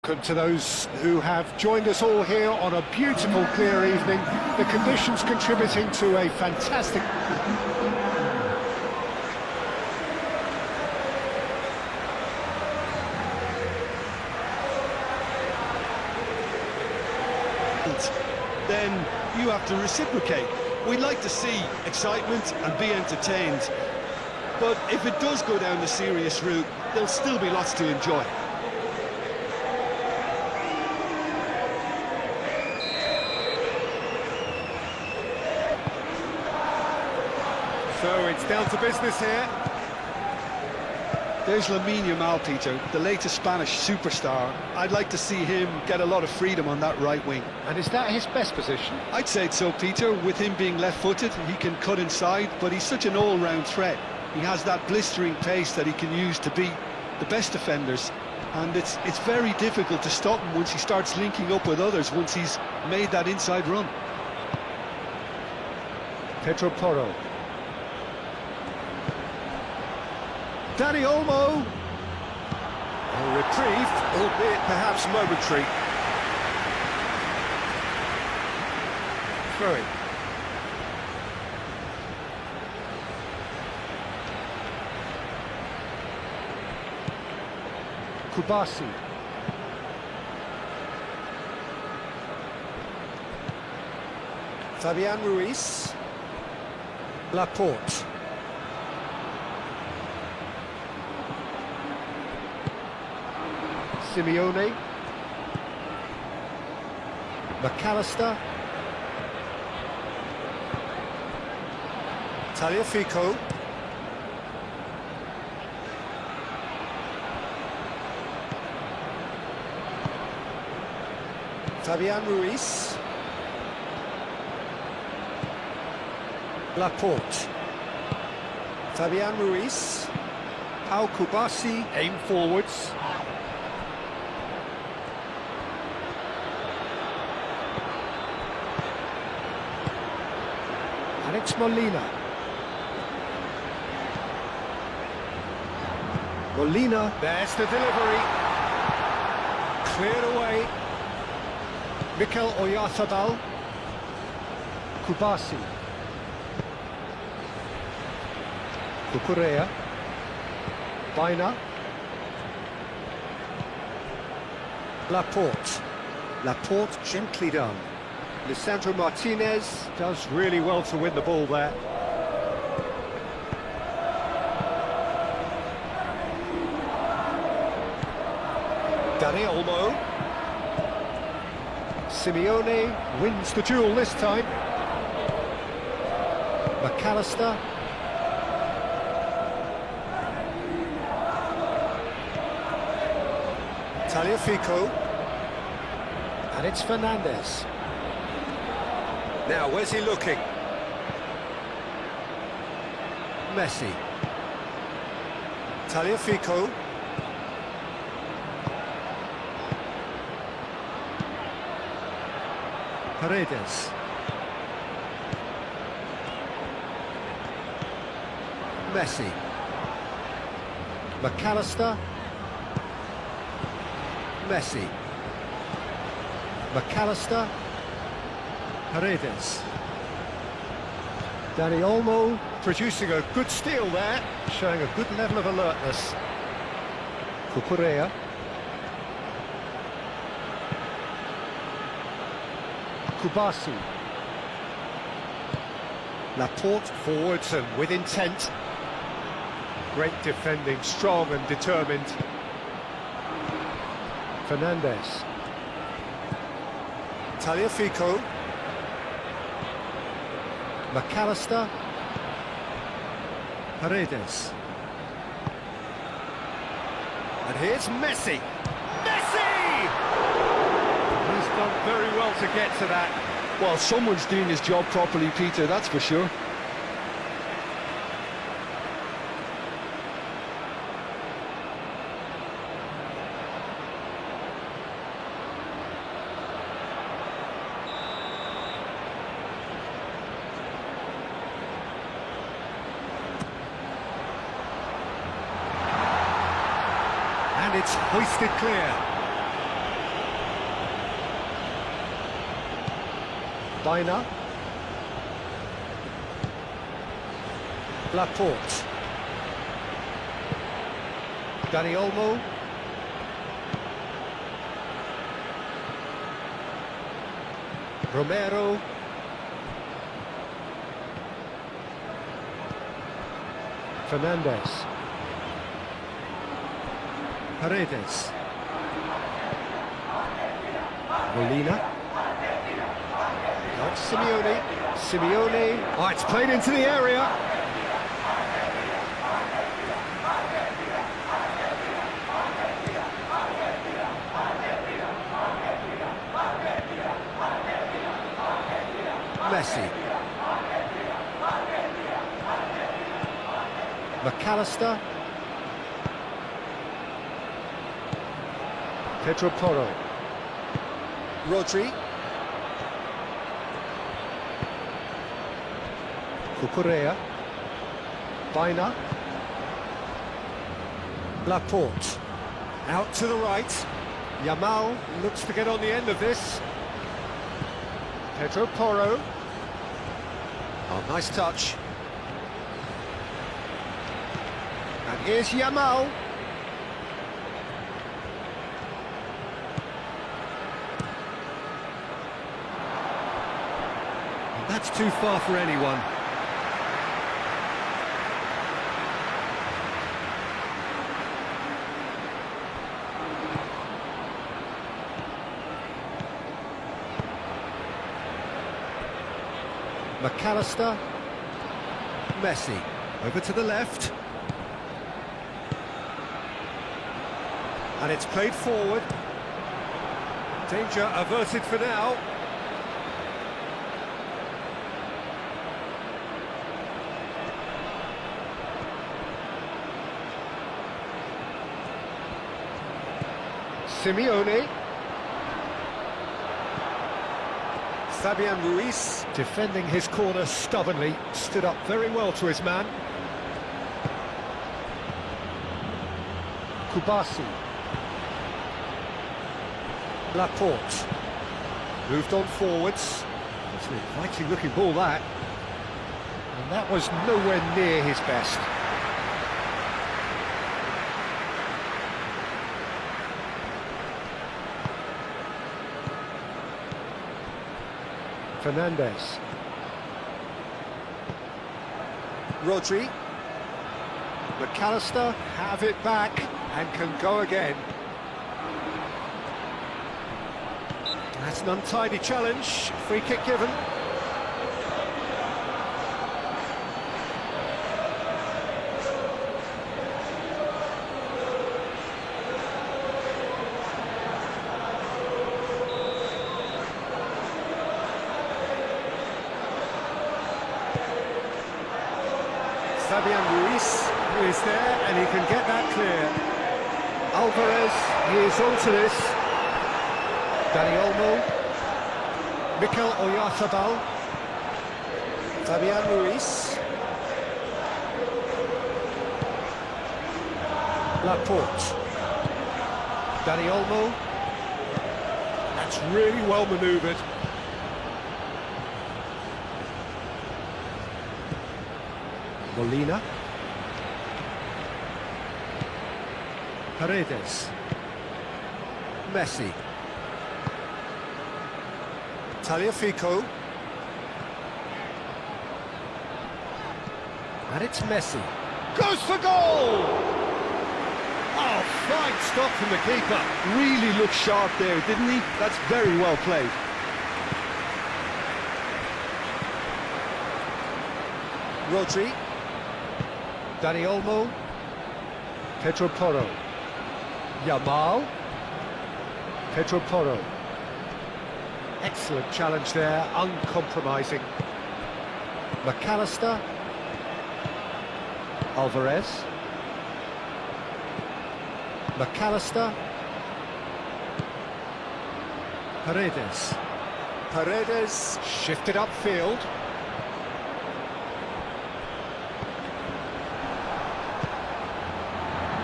Welcome to those who have joined us all here on a beautiful, clear evening. The conditions contributing to a fantastic... Then you have to reciprocate. We'd like to see excitement and be entertained. But if it does go down the serious route, there'll still be lots to enjoy. So it's down to business here. There's Lamine Yamal, Peter, the latest Spanish superstar. I'd like to see him get a lot of freedom on that right wing. And is that his best position? I'd say so, Peter. With him being left-footed, he can cut inside, but he's such an all-round threat. He has that blistering pace that he can use to beat the best defenders. And it's very difficult to stop him once he starts linking up with others, once he's made that inside run. Pedro Porro. Dani Olmo. Oh, retrieved, albeit perhaps momentary. Throwing. Kubasi. Fabian Ruiz. Laporte. Simeone. McAllister. Tagliafico. Fabian Ruiz. Laporte. Fabian Ruiz. Pau Kubasi. Aim forwards. Alex Molina. Molina, there's the delivery. Cleared away. Mikel Oyarzabal. Kubasi. Cucurella. Baina. Laporte. Laporte gently done. Lisandro Martinez does really well to win the ball there. Dani Olmo. Simeone wins the duel this time. McAllister. Tagliafico. And it's Fernandez. Now, where's he looking? Messi. Tagliafico. Paredes. Messi. McAllister. Messi. McAllister. Paredes. Dani Olmo producing a good steal there, showing a good level of alertness. Cucurella. Kubasi. Laporte forwards and with intent. Great defending, strong and determined. Fernandez. Tagliafico. McAllister. Paredes. And here's Messi. Messi! He's done very well to get to that. Well, someone's doing his job properly, Peter, that's for sure. And it's hoisted clear. Baina. Laporte. Dani Olmo. Romero. Fernandez. Paredes. Molina. Not Simeone. Simeone. Oh, it's played into the area. Messi. McAllister. Pedro Porro. Rodri. Cucurella. Baina. Laporte. Out to the right. Yamal looks to get on the end of this. Pedro Porro. Oh, nice touch. And here's Yamal. And that's too far for anyone. McAllister. Messi. Over to the left. And it's played forward. Danger averted for now. Simeone. Fabian Ruiz, defending his corner stubbornly, stood up very well to his man. Kubasi. Laporte. Moved on forwards. It's an inviting looking ball, that. And that was nowhere near his best. Fernandez. Rodri. McAllister have it back and can go again. That's an untidy challenge. Free kick given. Fabian Ruiz, who is there, and he can get that clear. Alvarez, he is onto this. Dani Olmo. Mikel Oyarzabal. Fabian Ruiz. Laporte. Dani Olmo. That's really well manoeuvred. Molina. Paredes. Messi. Tagliafico. And it's Messi. Goes for goal! Oh, fine stop from the keeper. Really looked sharp there, didn't he? That's very well played. Rodri. Dani Olmo. Pedro Porro. Yamal. Pedro Porro. Excellent challenge there, uncompromising. McAllister. Alvarez. McAllister. Paredes. Paredes shifted upfield.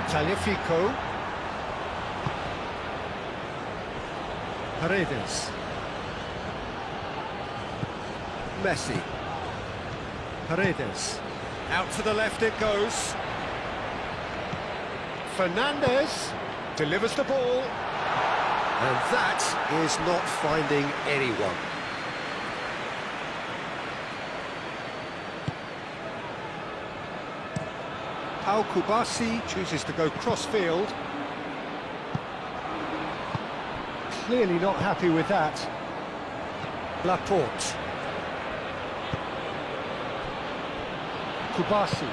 Tagliafico. Messi. Paredes. Out to the left it goes. Fernandez delivers the ball. And that is not finding anyone. Al-Kubasi chooses to go cross-field. Clearly not happy with that. Laporte. Kubasi.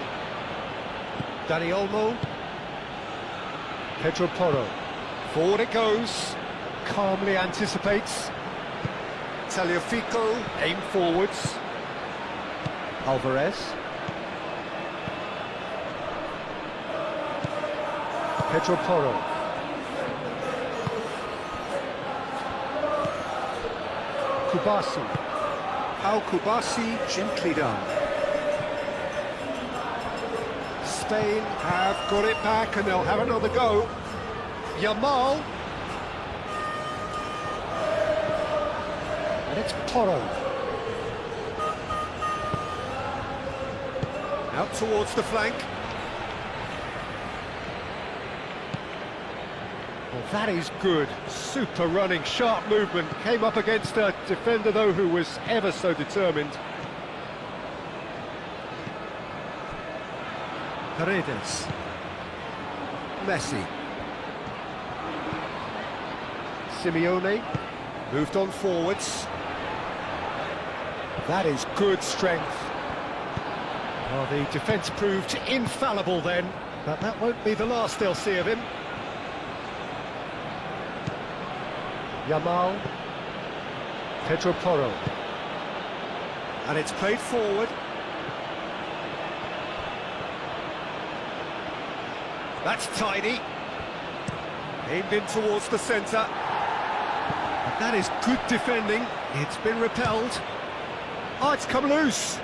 Dani Olmo. Pedro Porro. Forward it goes. Calmly anticipates. Tagliafico. Aim forwards. Alvarez. Pedro Porro. Kubasi. Al-Kubasi, gently done. Spain have got it back and they'll have another go. Yamal. And it's Porro. Out towards the flank. Well, that is good. Super running, sharp movement. Came up against a defender, though, who was ever so determined. Paredes. Messi. Simeone. Moved on forwards. That is good strength. Well, the defence proved infallible then, but that won't be the last they'll see of him. Yamal. Pedro Porro. And it's played forward. That's tidy. Aimed in towards the centre. And that is good defending. It's been repelled. Oh, it's come loose.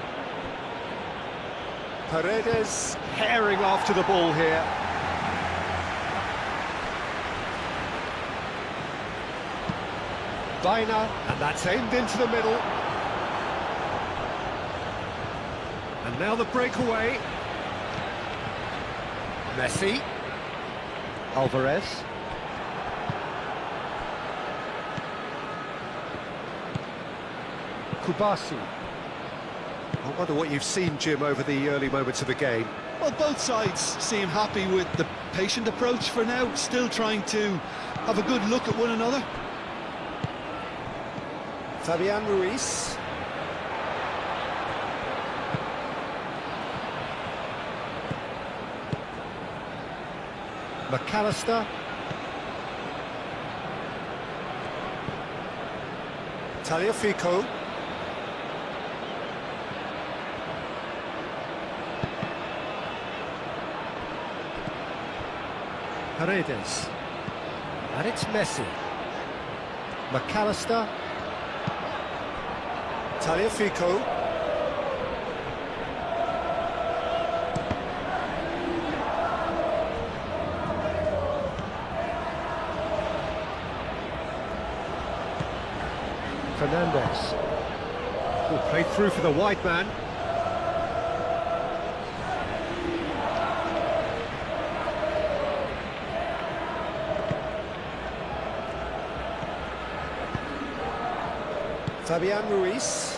Paredes herring after the ball here. Baina, and that's aimed into the middle. And now the breakaway. Messi. Alvarez. Kubasi. I wonder what you've seen, Jim, over the early moments of the game. Well, both sides seem happy with the patient approach for now, still trying to have a good look at one another. Fabian Ruiz. McAllister. Tagliafico. Paredes. And it's Messi. McAllister. Tagliafico. Fernandez. Oh, played through for the wide man. Fabian Ruiz.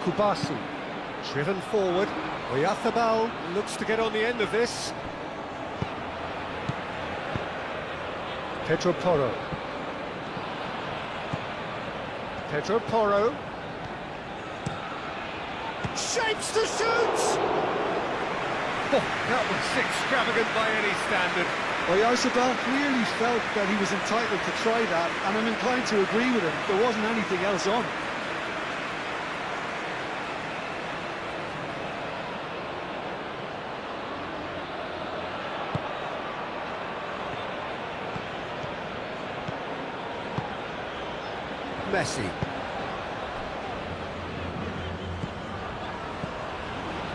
Kubasi. Driven forward. Oyarzábal looks to get on the end of this. Pedro Porro. Pedro Porro. Shapes to shoot! Oh, that was extravagant by any standard. Oyarzábal clearly felt that he was entitled to try that, and I'm inclined to agree with him. There wasn't anything else on. Messi.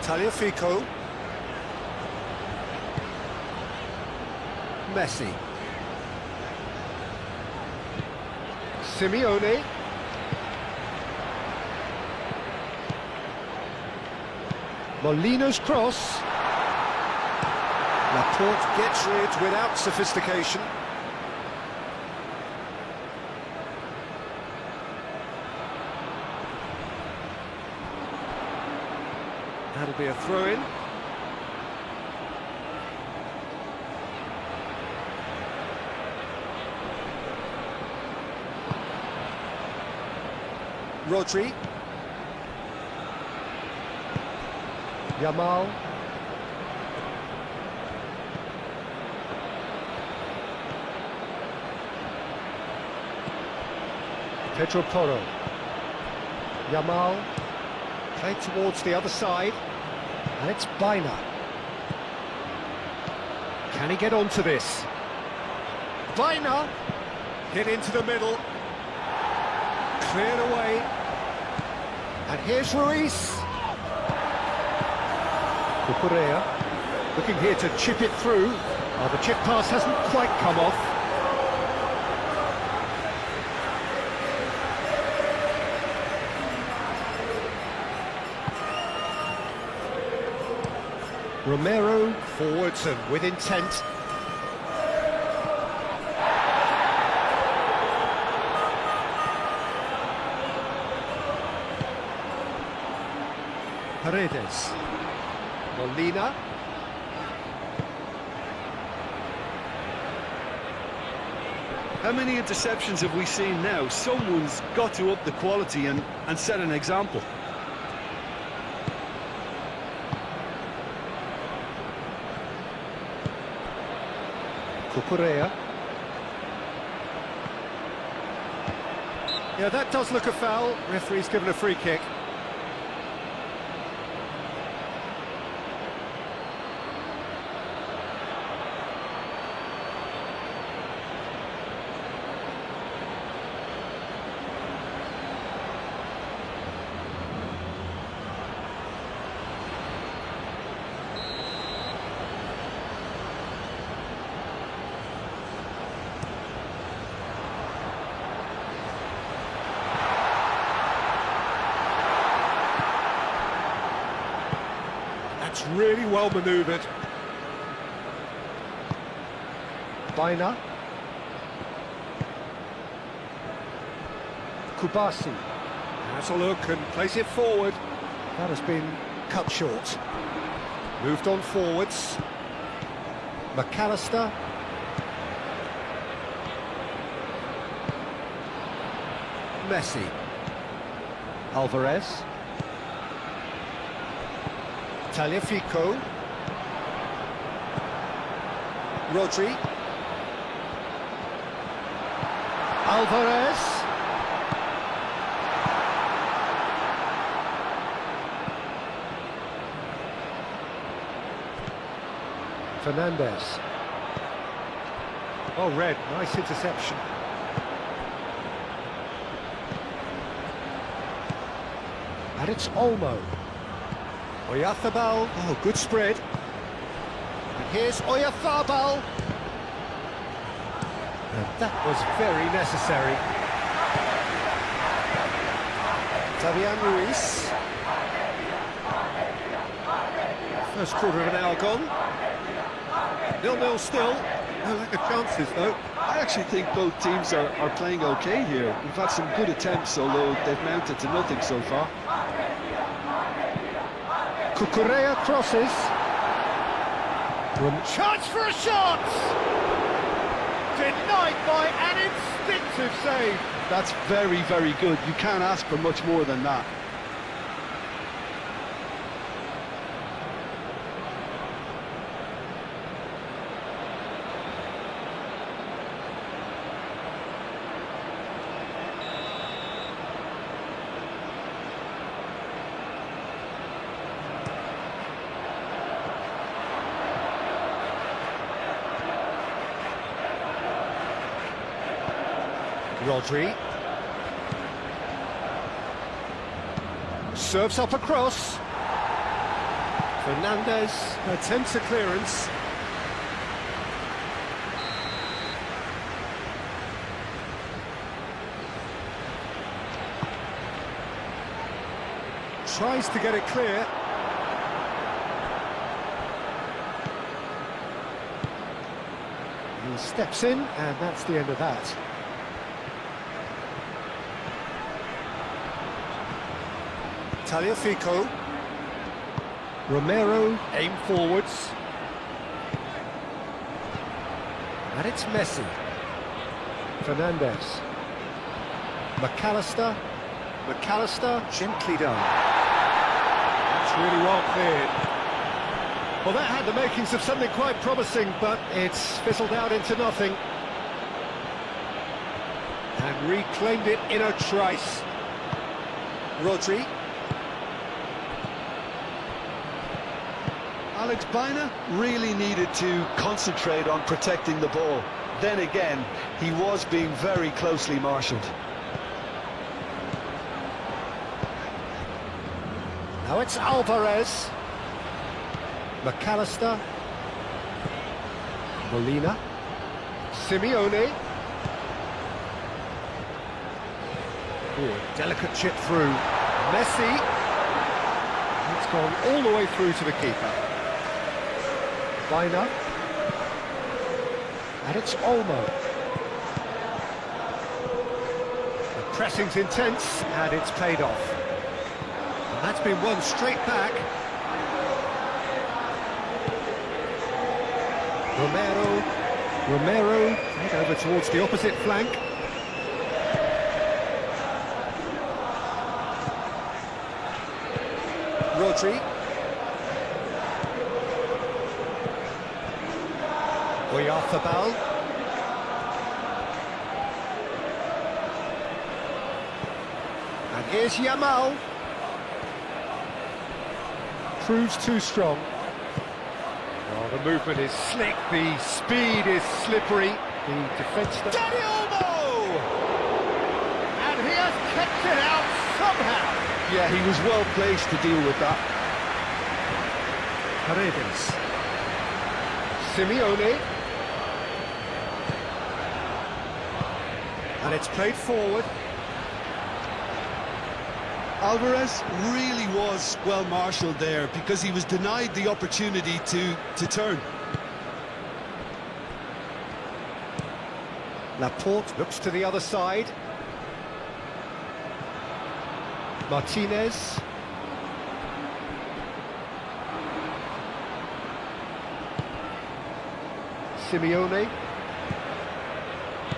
Tagliafico. Messi. Simeone. Molina's cross. Laporte gets rid without sophistication. That'll be a throw-in. Rodri. Yamal. Pedro Porro. Yamal. Played towards the other side. And it's Baina. Can he get onto this? Baina. Hit into the middle. Cleared away. And here's Ruiz. Cucurella looking here to chip it through. Oh, the chip pass hasn't quite come off. Romero forwards and with intent. Paredes. Molina. How many interceptions have we seen now? Someone's got to up the quality and set an example. Cucurella. Yeah, that does look a foul. Referee's given a free kick. That's really well manoeuvred. Baina. Kubasi. Has a look and plays it forward. That has been cut short. Moved on forwards. McAllister. Messi. Alvarez. Tagliafico. Rodri. Alvarez. Fernandez. Oh, red, nice interception. And it's Olmo. Oyarzabal, oh, good spread. And here's Oyarzabal. And that was very necessary. Fabian Ruiz. First quarter of an hour gone. 0-0 still. No lack of chances, though. I actually think both teams are playing okay here. We've had some good attempts, although they've mounted to nothing so far. Cucurella crosses. Chance for a shot! Denied by an instinctive save. That's very, very good. You can't ask for much more than that. Rodri. Serves up across. Fernandez attempts a clearance. tries to get it clear. He steps in, and that's the end of that. Tagliafico. Romero, aim forwards. And it's Messi. Fernandez. McAllister. McAllister, gently done. That's really well cleared. Well, that had the makings of something quite promising, but it's fizzled out into nothing. And reclaimed it in a trice. Rodri. Alex Baina really needed to concentrate on protecting the ball. Then again, he was being very closely marshalled. Now it's Alvarez. McAllister. Molina. Simeone. Ooh, delicate chip through. Messi. It's gone all the way through to the keeper. Baina. And it's Olmo. The pressing's intense, and it's paid off. And that's been won straight back. Romero, head over towards the opposite flank. Rodri. Oyarzabal. And here's Yamal. Proves too strong. Oh, the movement is slick, the speed is slippery. The defence... Dani Olmo! And he has kept it out somehow. Yeah, he was well placed to deal with that. Paredes. Simeone. And it's played forward. Alvarez really was well marshalled there because he was denied the opportunity to turn. Laporte looks to the other side. Martinez. Simeone.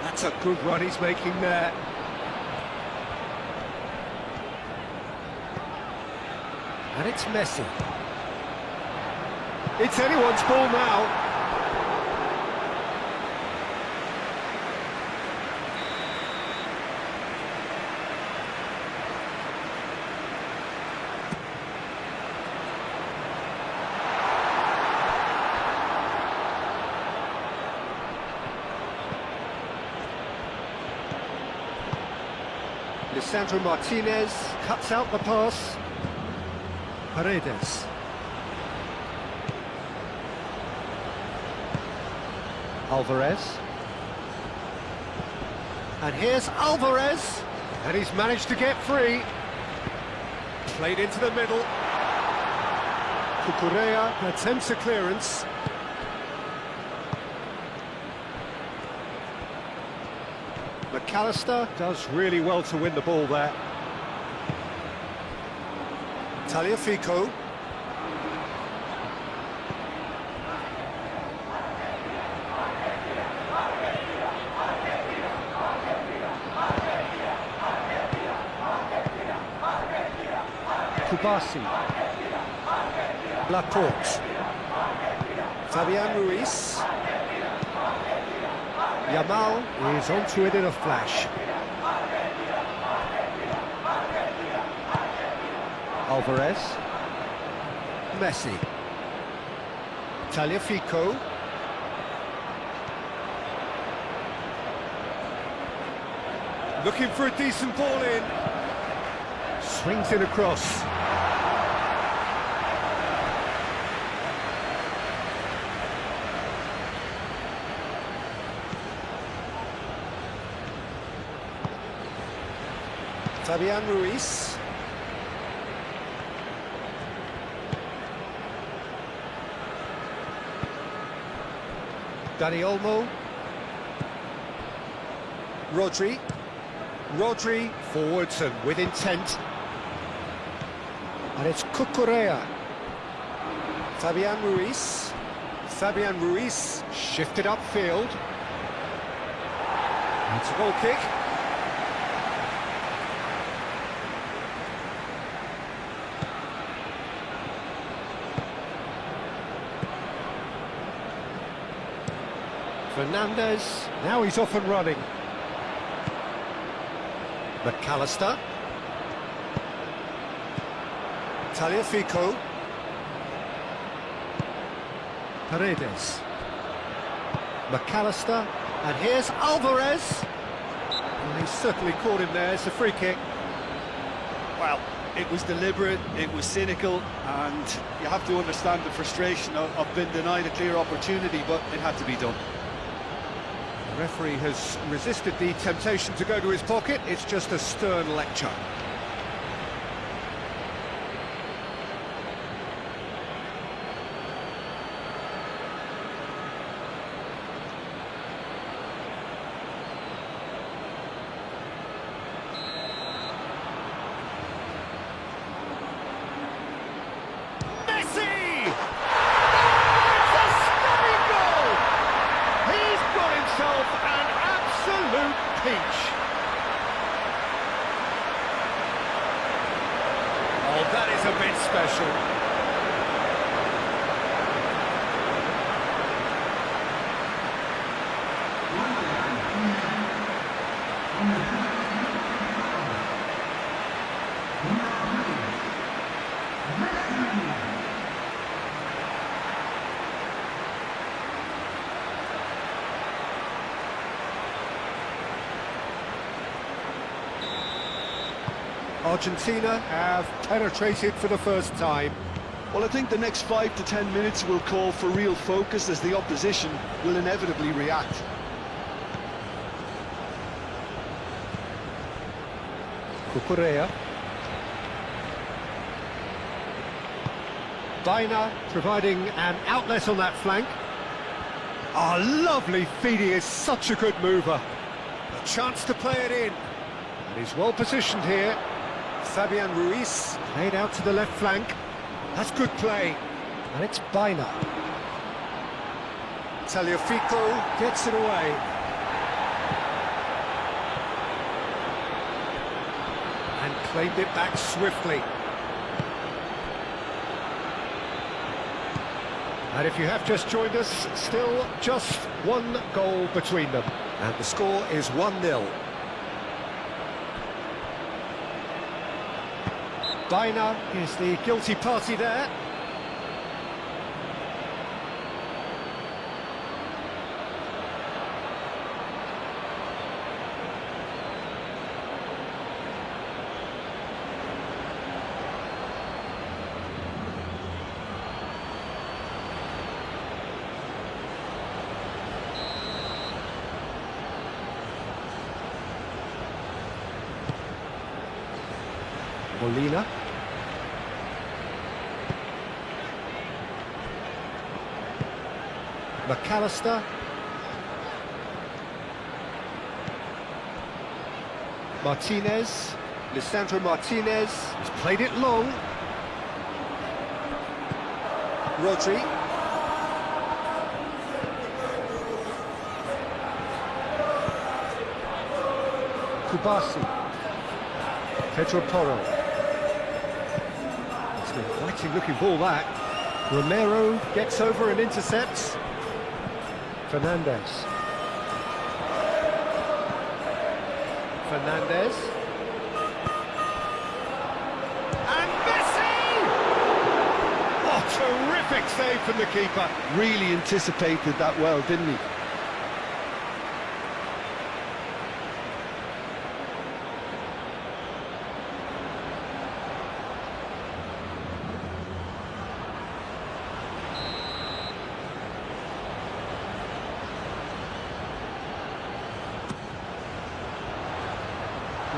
That's a good run he's making there. And it's Messi. It's anyone's ball now. Lisandro Martinez cuts out the pass. Paredes. Alvarez. And here's Alvarez. And he's managed to get free. Played into the middle. Cucurella attempts a clearance. McAllister does really well to win the ball there. Tagliafico. Kubasi. Laporte. Fabian Ruiz. Yamal is onto it in a flash. Alvarez. Messi. Tagliafico. Looking for a decent ball in. Swings it across. Fabian Ruiz. Dani Olmo. Rodri. Rodri forwards and with intent. And it's Cucurella. Fabian Ruiz. Fabian Ruiz shifted upfield. It's a goal kick. Fernandez, now he's off and running. McAllister. Tagliafico. Paredes. McAllister. And here's Alvarez. Well, he's certainly caught him there. It's a free kick. Well, it was deliberate, it was cynical, and you have to understand the frustration of being denied a clear opportunity, but it had to be done. The referee has resisted the temptation to go to his pocket. It's just a stern lecture. Oh, that is a bit special. Argentina have penetrated for the first time. Well, I think the next 5 to 10 minutes will call for real focus as the opposition will inevitably react. Cucurella. Baina providing an outlet on that flank. Ah, lovely feed, he is such a good mover. A chance to play it in. And he's well positioned here. Fabian Ruiz played out to the left flank. That's good play. And it's Baina. Tagliafico gets it away. And claimed it back swiftly. And if you have just joined us, still just one goal between them. And the score is 1-0. Baina is the guilty party there. Molina. McAllister. Martinez. Lisandro Martinez has played it long. Rodri. Kubasi. Pedro Porro. It's an exciting looking ball that. Romero gets over and intercepts. Fernandez. Fernandez. And Messi! Oh, terrific save from the keeper. Really anticipated that well, didn't he?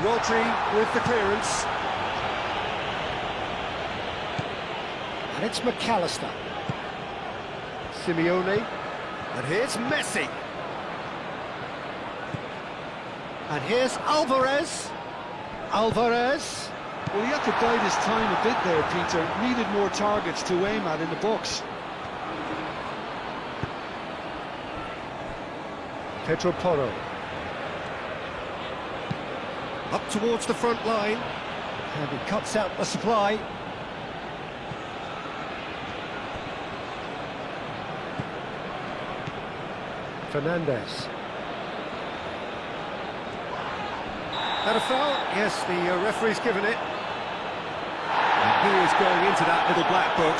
Rodri with the clearance. And it's McAllister. Simeone. And here's Messi. And here's Alvarez. Alvarez. Well, he had to bide his time a bit there, Peter. Needed more targets to aim at in the box. Pedro Porro. Up towards the front line. And he cuts out the supply. Fernandez. That a foul? Yes, the referee's given it. And he is going into that little black book.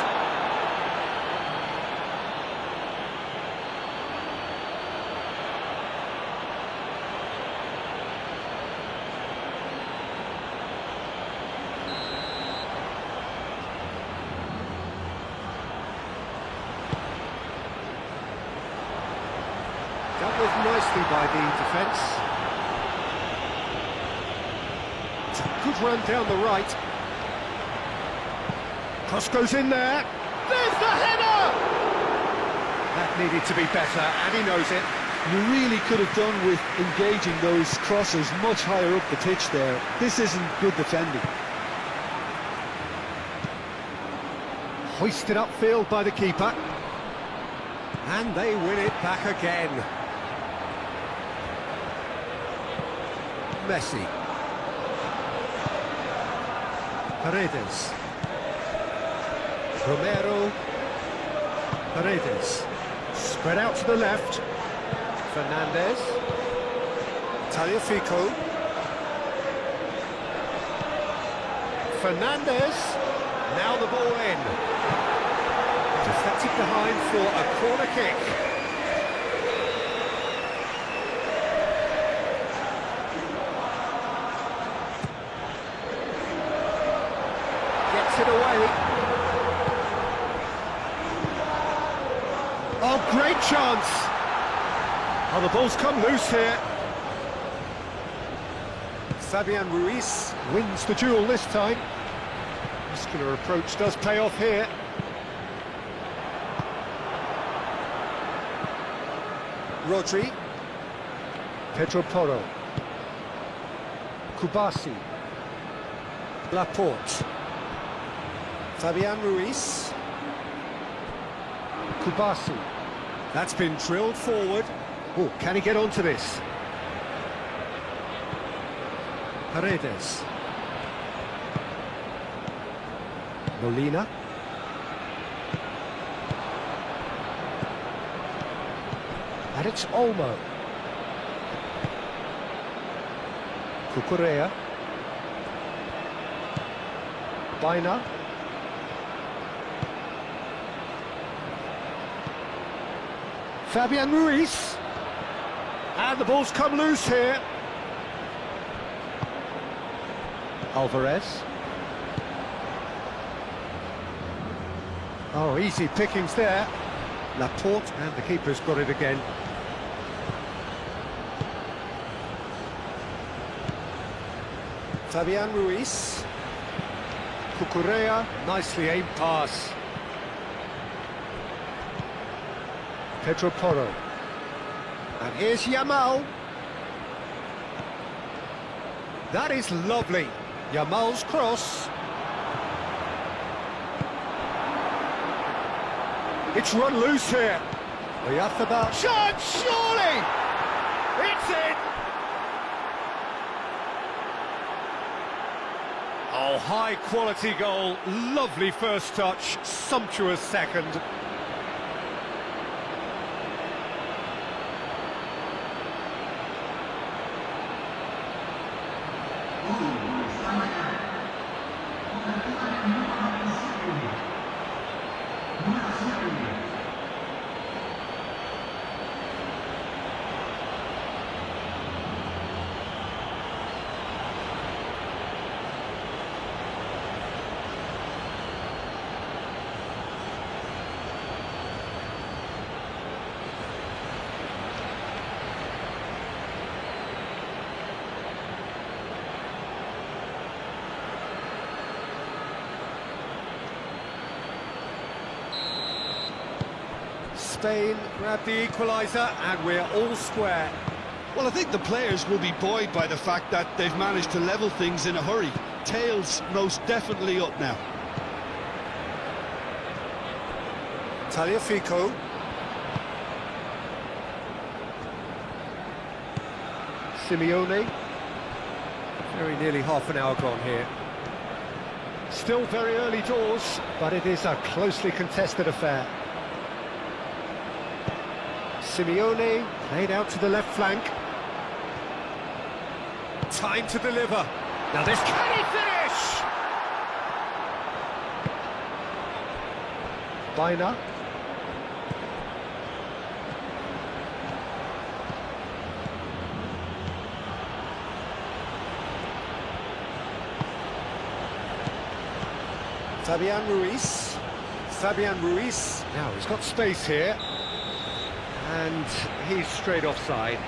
Dealt with nicely by the defence. It's a good run down the right. Cross goes in there. There's the header! That needed to be better, and he knows it. You really could have done with engaging those crosses much higher up the pitch there. This isn't good defending. Hoisted upfield by the keeper. And they win it back again. Messi. Paredes. Romero. Paredes. Spread out to the left. Fernandez. Tagliafico. Fernandez. Now the ball in. Deflected behind for a corner kick. Gets it away. Oh, great chance! Oh, the ball's come loose here. Fabian Ruiz wins the duel this time. Muscular approach does pay off here. Rodri. Pedro Porro. Kubasi. Laporte. Fabian Ruiz. Kubasi. That's been drilled forward. Oh, can he get onto this? Paredes. Molina. And it's Olmo. Cucurella. Baina. Fabian Ruiz. And the ball's come loose here. Alvarez. Oh, easy pickings there. Laporte, and the keeper's got it again. Fabian Ruiz. Cucurella, nicely aimed pass. Pedro Porro. And here's Yamal. That is lovely. Yamal's cross. It's run loose here. Oyarzábal. Shot, surely! It's in! Oh, high quality goal. Lovely first touch. Sumptuous second. Spain grab the equaliser, and we're all square. Well, I think the players will be buoyed by the fact that they've managed to level things in a hurry. Tails most definitely up now. Tagliafico. Simeone. Very nearly half an hour gone here. Still very early doors, but it is a closely contested affair. Simeone played out to the left flank. Time to deliver. Now this, can he finish? Baina. Fabian Ruiz. Now he's got space here. And he's straight offside.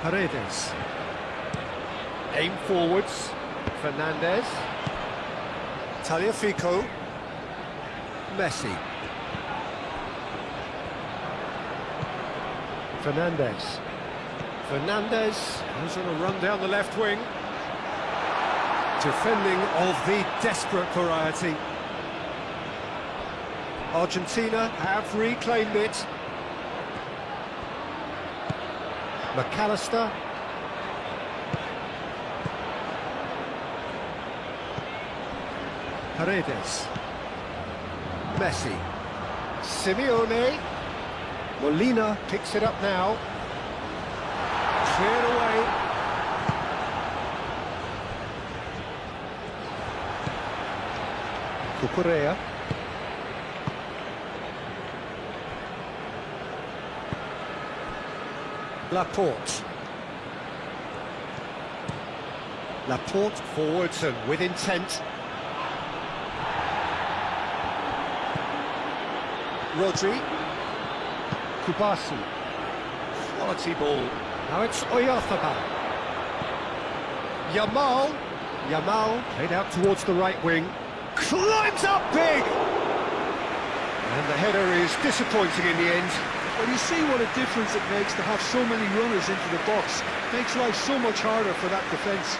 Paredes. Aim forwards. Fernandez. Tagliafico. Messi. Fernandez. Fernandez goes on a run down the left wing. Defending of the desperate variety. Argentina have reclaimed it. McAllister. Paredes. Messi. Simeone. Molina picks it up now. Cleared away. Cucurella. Laporte. Laporte forwards and with intent. Rodri. Kubasi. Quality ball. Now it's Oyarzabal. Yamal played out towards the right wing. Climbs up big! And the header is disappointing in the end. Well, you see what a difference it makes to have so many runners into the box. Makes life so much harder for that defence.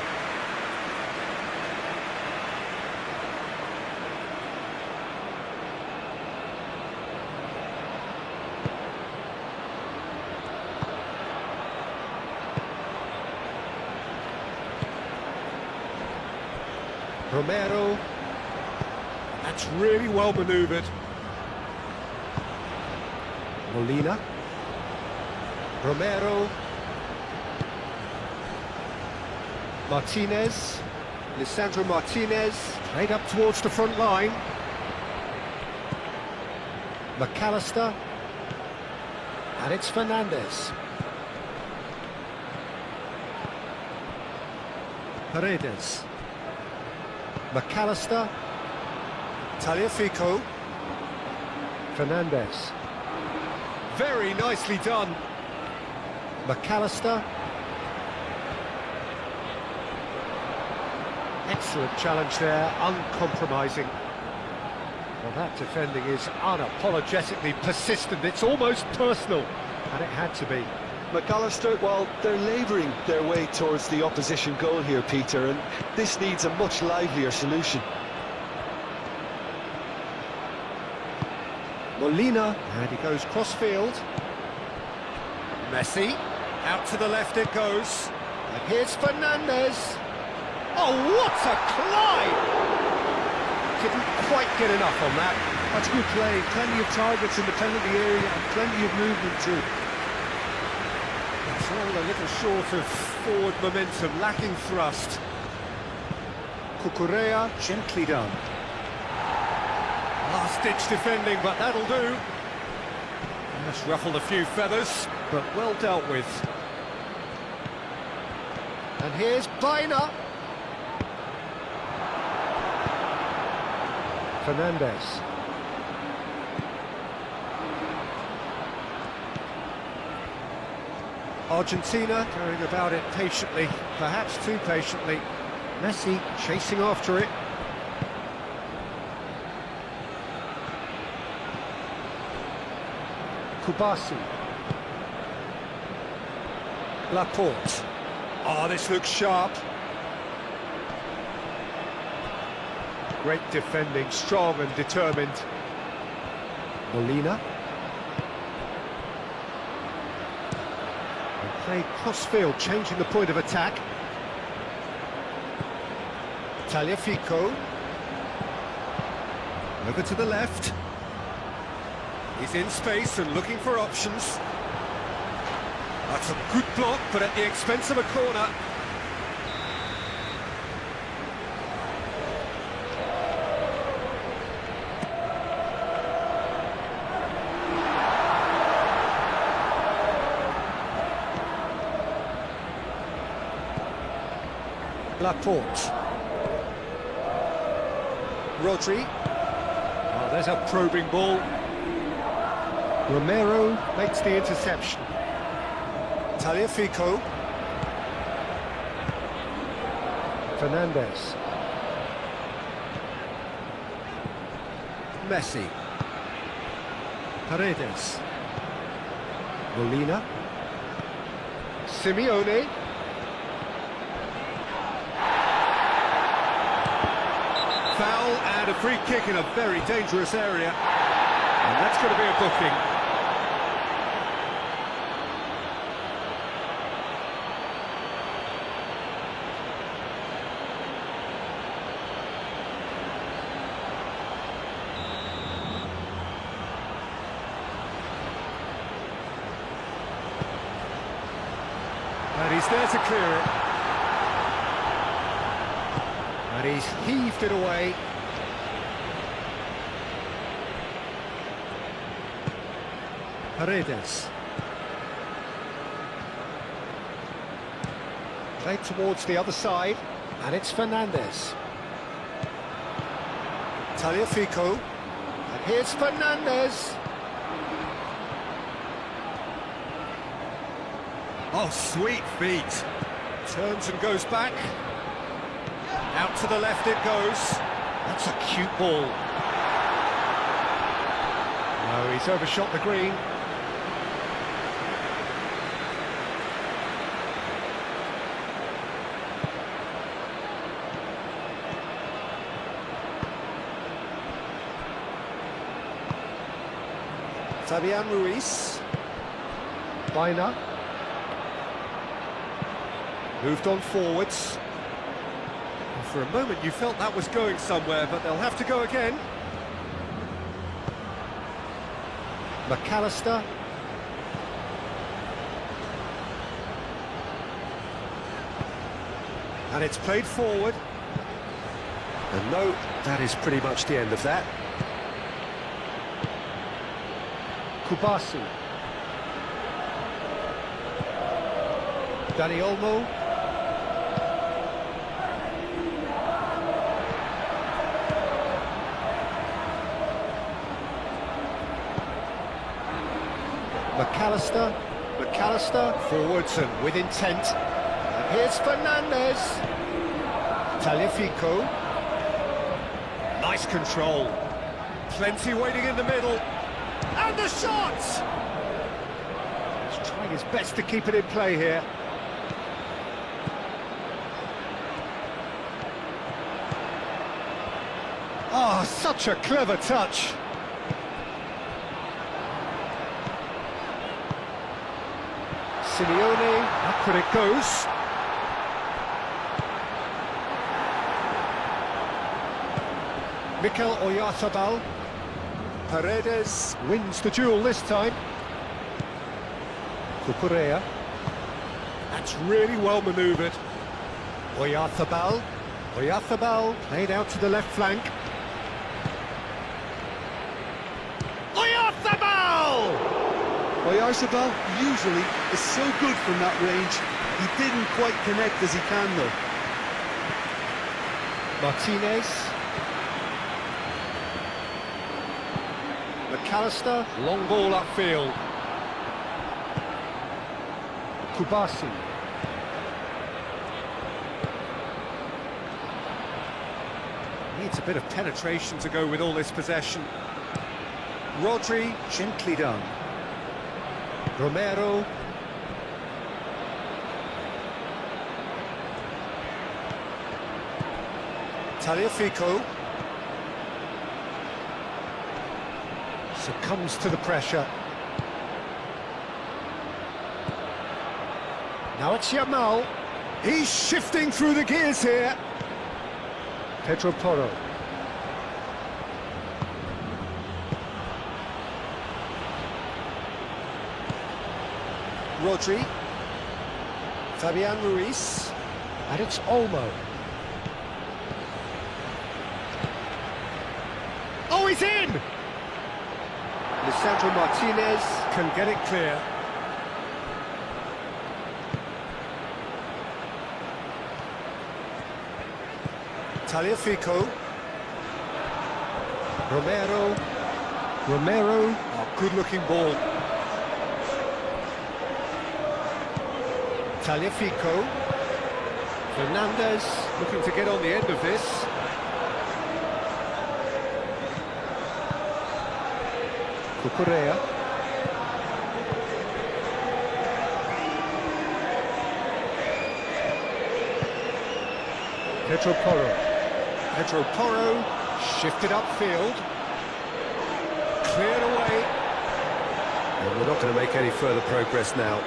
Romero. That's really well manoeuvred. Molina. Romero. Martinez. Lisandro Martinez. Played up towards the front line. McAllister. And it's Fernandez. Paredes. McAllister. Tagliafico. Fernandez. Very nicely done. McAllister. Excellent challenge there, uncompromising. Well, that defending is unapologetically persistent. It's almost personal, and it had to be. McAllister, well, they're labouring their way towards the opposition goal here, Peter, and this needs a much livelier solution. Molina, and he goes cross-field. Messi, out to the left it goes. And here's Fernandez. Oh, what a climb! Didn't quite get enough on that. That's good play, plenty of targets in the penalty area and plenty of movement too. It's all a little short of forward momentum, lacking thrust. Cucurella, gently done. Last-ditch defending, but that'll do. Just ruffled a few feathers, but well dealt with. And here's Baina. Fernandez. Argentina going about it patiently, perhaps too patiently. Messi chasing after it. Kubasi. Laporte. Oh, this looks sharp. Great defending, strong and determined. Molina. And played cross-field, changing the point of attack. Tagliafico. Over to the left. He's in space and looking for options. That's a good block, but at the expense of a corner. Laporte. Rodri. Oh, there's a probing ball. Romero makes the interception. Tagliafico. Fernandez. Messi. Paredes. Molina. Simeone. Foul and a free kick in a very dangerous area. And that's going to be a booking. And he's there to clear it. And he's heaved it away. Paredes. Played towards the other side, and it's Fernandez. Tagliafico. And here's Fernandez. Oh, sweet feet. Turns and goes back. Out to the left it goes. That's a cute ball. No, he's overshot the green. Fabian Ruiz. Baina. Moved on forwards. And for a moment you felt that was going somewhere, but they'll have to go again. McAllister. And it's played forward. And no, that is pretty much the end of that. Kubasi. Dani Olmo. McAllister, forwards and with intent. And here's Fernandez. Tagliafico. Nice control. Plenty waiting in the middle. And the shot! He's trying his best to keep it in play here. Oh, such a clever touch. Simeone, up it goes. Mikel Oyarzabal. Paredes wins the duel this time. Cucurella. That's really well manoeuvred. Oyarzabal. Oyarzabal played out to the left flank. Oyarzabal! Oyarzabal usually is so good from that range. He didn't quite connect as he can though. McAllister, long ball upfield. Kubasi. Needs a bit of penetration to go with all this possession. Rodri, gently done. Romero. Tagliafico. Succumbs to the pressure. Now it's Yamal. He's shifting through the gears here. Pedro Porro. Rodri. Fabian Ruiz. And it's Olmo. Oh, he's in! Lisandro Martinez can get it clear. Tagliafico. Romero. Oh, good-looking ball. Tagliafico. Fernandez looking to get on the end of this. Cucurella. Pedro Porro shifted upfield. Cleared away. And we're not going to make any further progress now.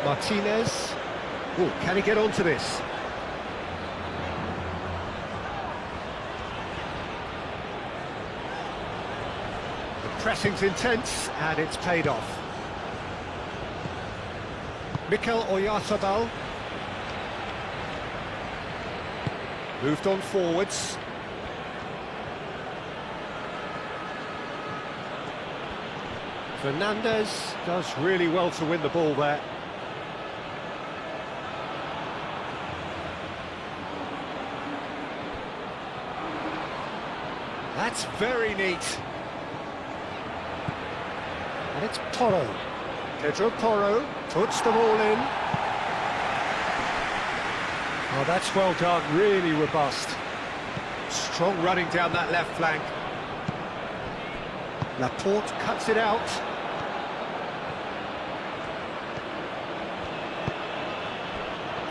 Martinez. Oh, can he get onto this? The pressing's intense, and it's paid off. Mikel Oyarzabal. Moved on forwards. Fernandez does really well to win the ball there. That's very neat. And it's Porro. Pedro Porro puts the ball in. Oh, that's well done, really robust. Strong running down that left flank. Laporte cuts it out.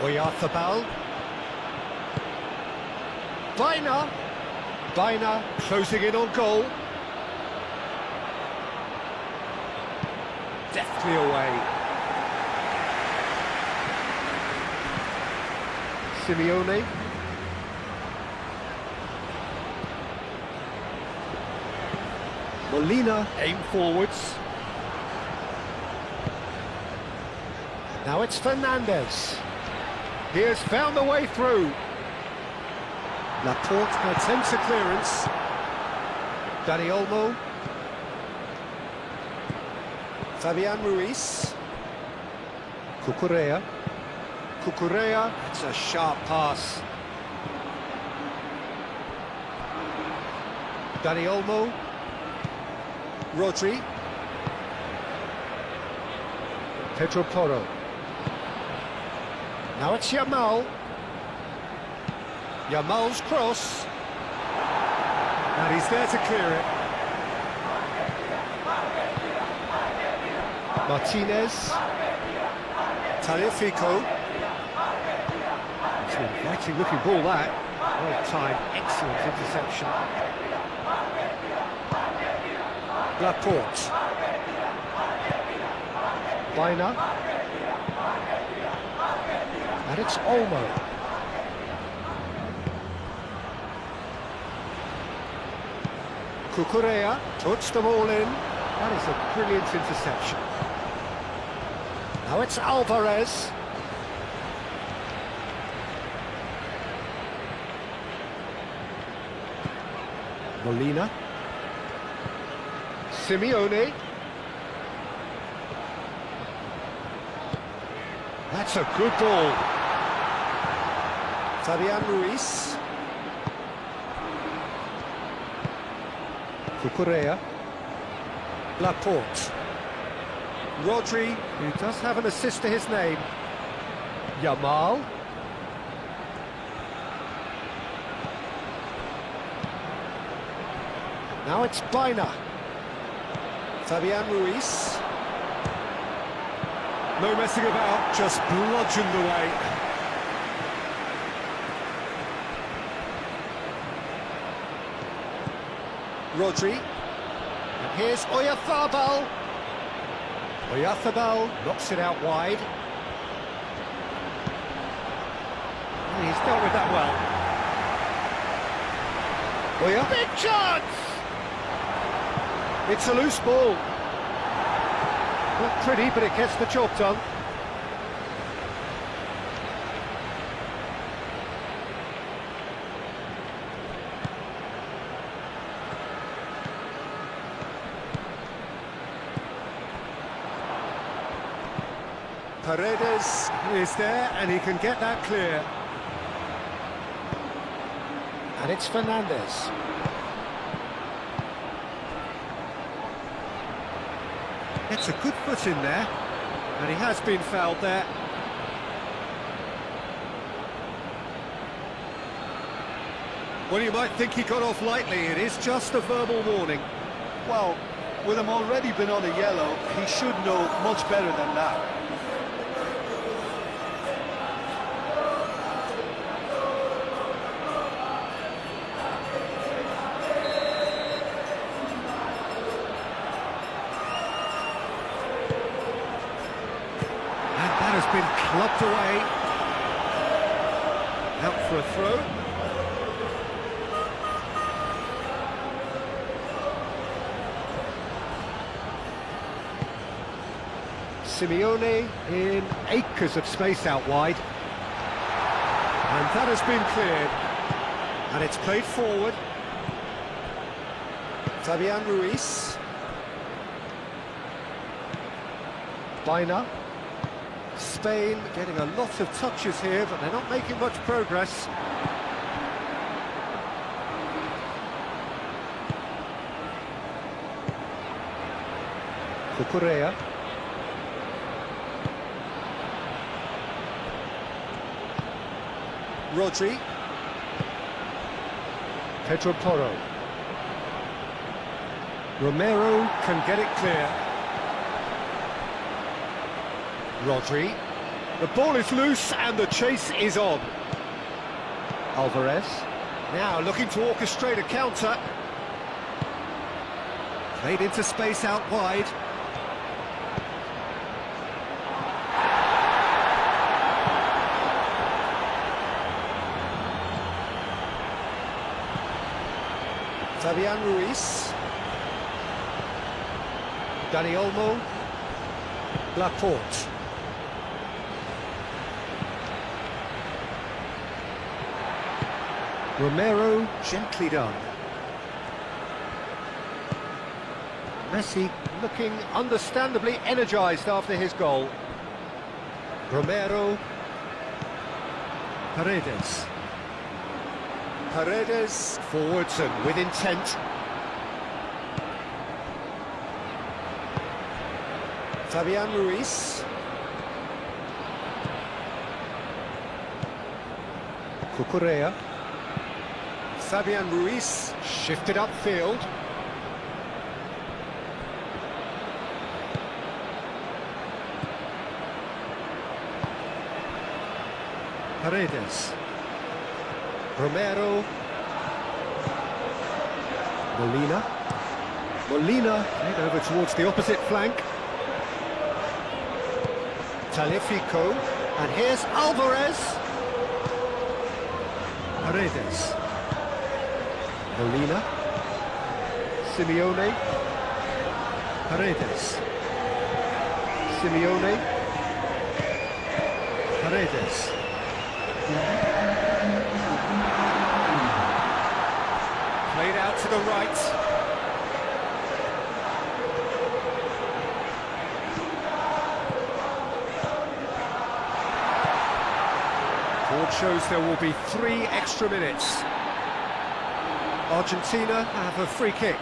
Oyarzabal. Baina closing in on goal. Deftly away. Simeone. Molina aim forwards. Now it's Fernandez. He has found the way through. Laporte attempts a clearance. Dani Olmo. Fabian Ruiz. Cucurella. It's a sharp pass. Dani Olmo. Rodri. Pedro Porro. Now it's Yamal. Yamal's cross. And he's there to clear it. Martinez. Tagliafico. It's an inviting looking ball that. Well timed, excellent interception. Laporte. Baina. And it's Olmo. Cucurella puts the ball in. That is a brilliant interception. Now it's Alvarez. Molina. Simeone. That's a good ball. Fabian Ruiz. Cucurella. Laporte. Rodri, who does have an assist to his name. Yamal. Now it's Baina. Fabian Ruiz. No messing about, just bludgeoned away. Rodri. And here's Oyarzabal. Oyarzabal knocks it out wide. And he's dealt with that well. Oya. Big chance! It's a loose ball. Not pretty, but it gets the job done. Paredes is there, and he can get that clear. And it's Fernandez. Gets a good foot in there, and he has been fouled there. Well, you might think he got off lightly. It is just a verbal warning. Well, with him already been on a yellow, he should know much better than that. Has been clubbed away. Out for a throw. Simeone in acres of space out wide. And that has been cleared. And it's played forward. Fabian Ruiz. Baina. Spain getting a lot of touches here, but they're not making much progress. Cucurella. Rodri. Pedro Porro. Romero can get it clear. Rodri. The ball is loose and the chase is on. Alvarez. Now looking to orchestrate a counter. Played into space out wide. Fabian Ruiz. Dani Olmo. Laporte. Romero, gently done. Messi looking understandably energised after his goal. Romero. Paredes. Paredes forwards and with intent. Fabian Ruiz. Cucurella. Fabian Ruiz shifted upfield. Paredes. Romero. Molina. Molina head over towards the opposite flank. Talifico. And here's Alvarez. Paredes. Molina. Simeone. Paredes. Simeone. Paredes. Played out to the right. Board shows there will be 3 extra minutes. Argentina have a free kick.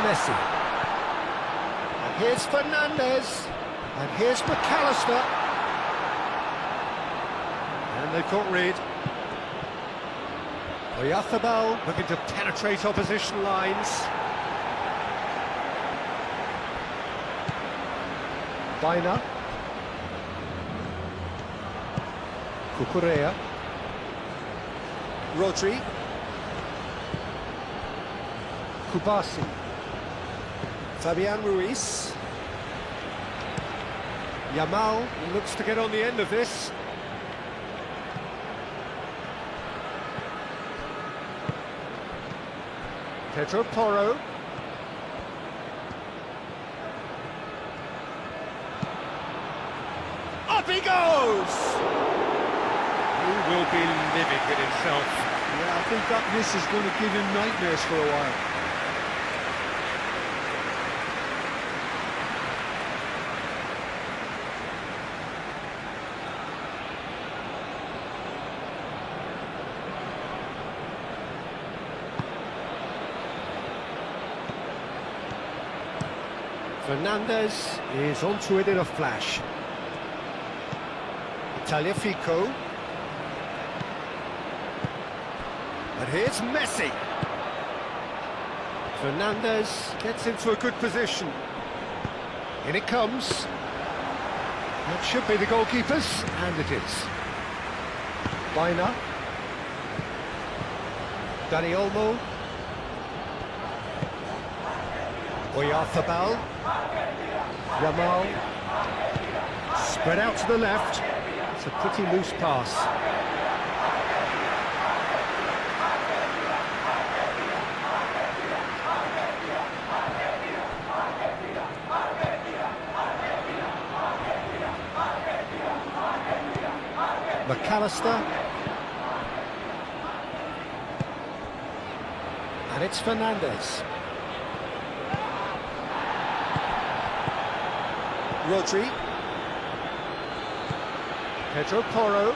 Messi. And here's Fernandez. And here's McAllister. And they've got rid. Oyarzabal looking to penetrate opposition lines. Baina. Cucurella. Rodri. Kubasi. Fabian Ruiz. Yamal looks to get on the end of this. Pedro Porro. Up he goes! He will be living with himself. Yeah, I think that miss is going to give him nightmares for a while. Fernandez is onto it in a flash. Tagliafico. And here's Messi. Fernandez gets into a good position. In it comes. That should be the goalkeepers, and it is. Baina. Dani Olmo. Oyarzabal. Yamal. Spread out to the left. It's a pretty loose pass. McAllister. And it's Fernandez. Rodri. Pedro Porro.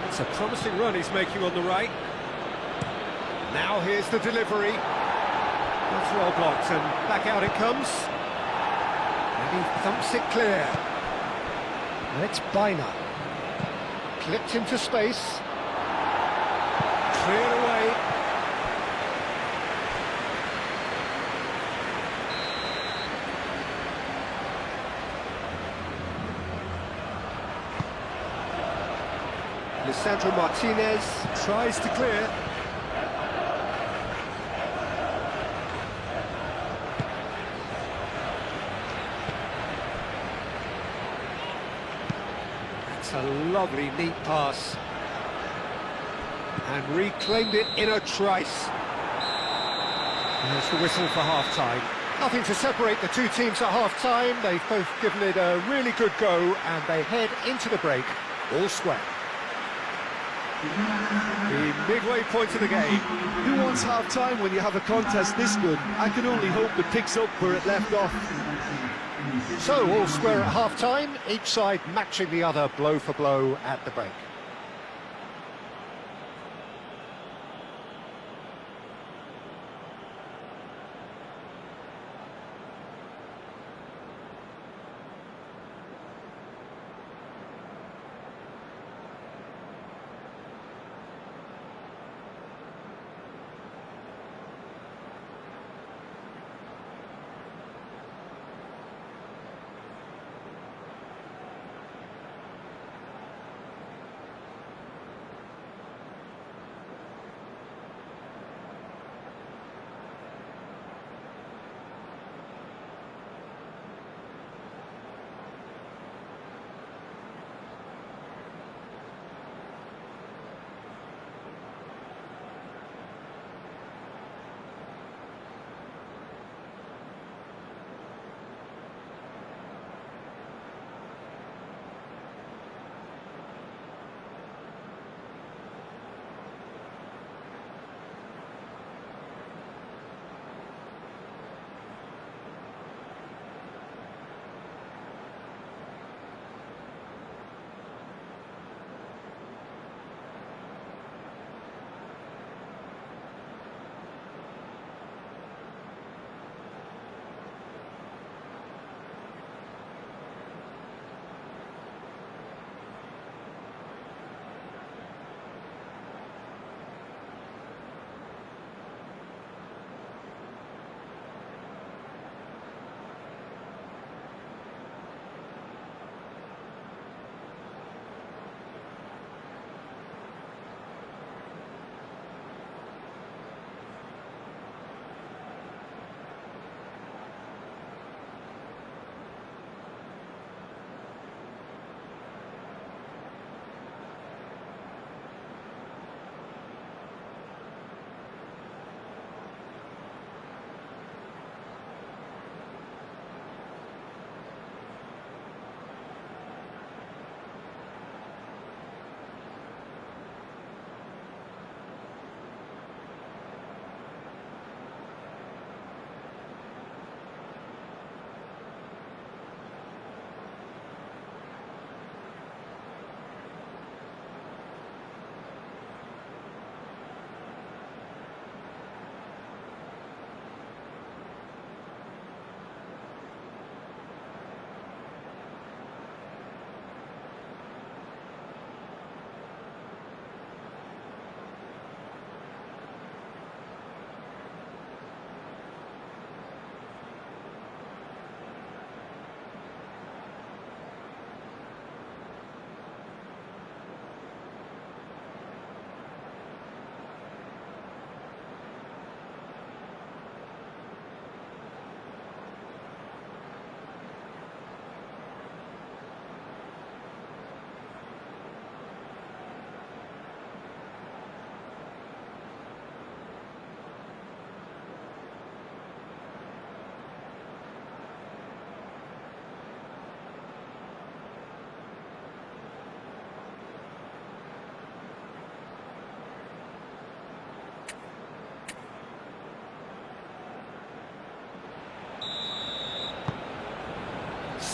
It's a promising run he's making on the right. Now here's the delivery. That's well blocked, and back out it comes. And he thumps it clear. And it's Baina. Clipped into space. Cleared away. Lisandro Martinez tries to clear. That's a lovely, neat pass. And reclaimed it in a trice. And there's the whistle for half-time. Nothing to separate the two teams at half-time. They've both given it a really good go, and they head into the break all square. The midway point of the game. Who wants half-time when you have a contest this good? I can only hope it picks up where it left off. So, all square at half-time, each side matching the other blow for blow at the break.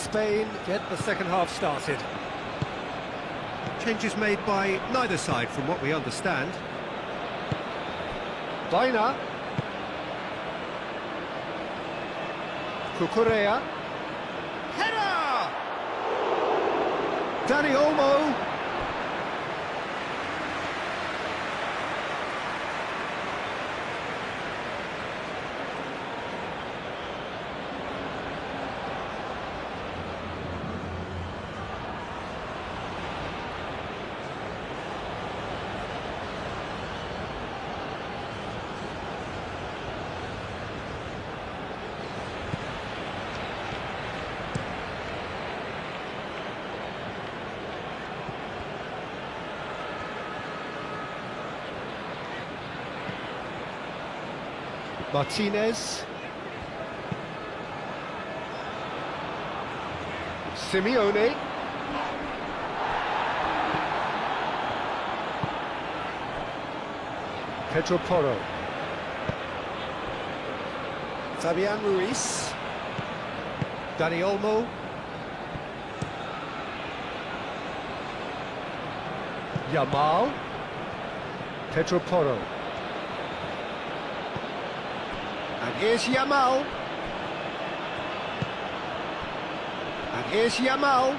Spain get the second half started. Changes made by neither side from what we understand. Baina. Cucurella. Header! Dani Olmo. Martinez. Simeone. Pedro Porro. Fabian Ruiz. Dani Olmo. Yamal. Pedro Porro. And here's Yamal. And here's Yamal.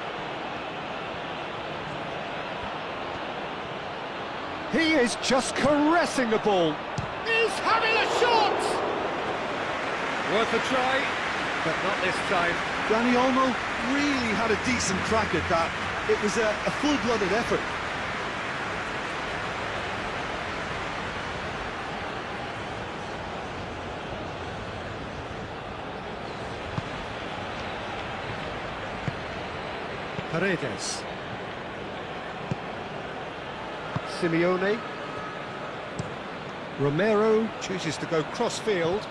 He is just caressing the ball. He's having a shot! Worth a try, but not this time. Dani Olmo really had a decent crack at that. It was a full-blooded effort. Paredes. Simeone. Romero chooses to go cross-field.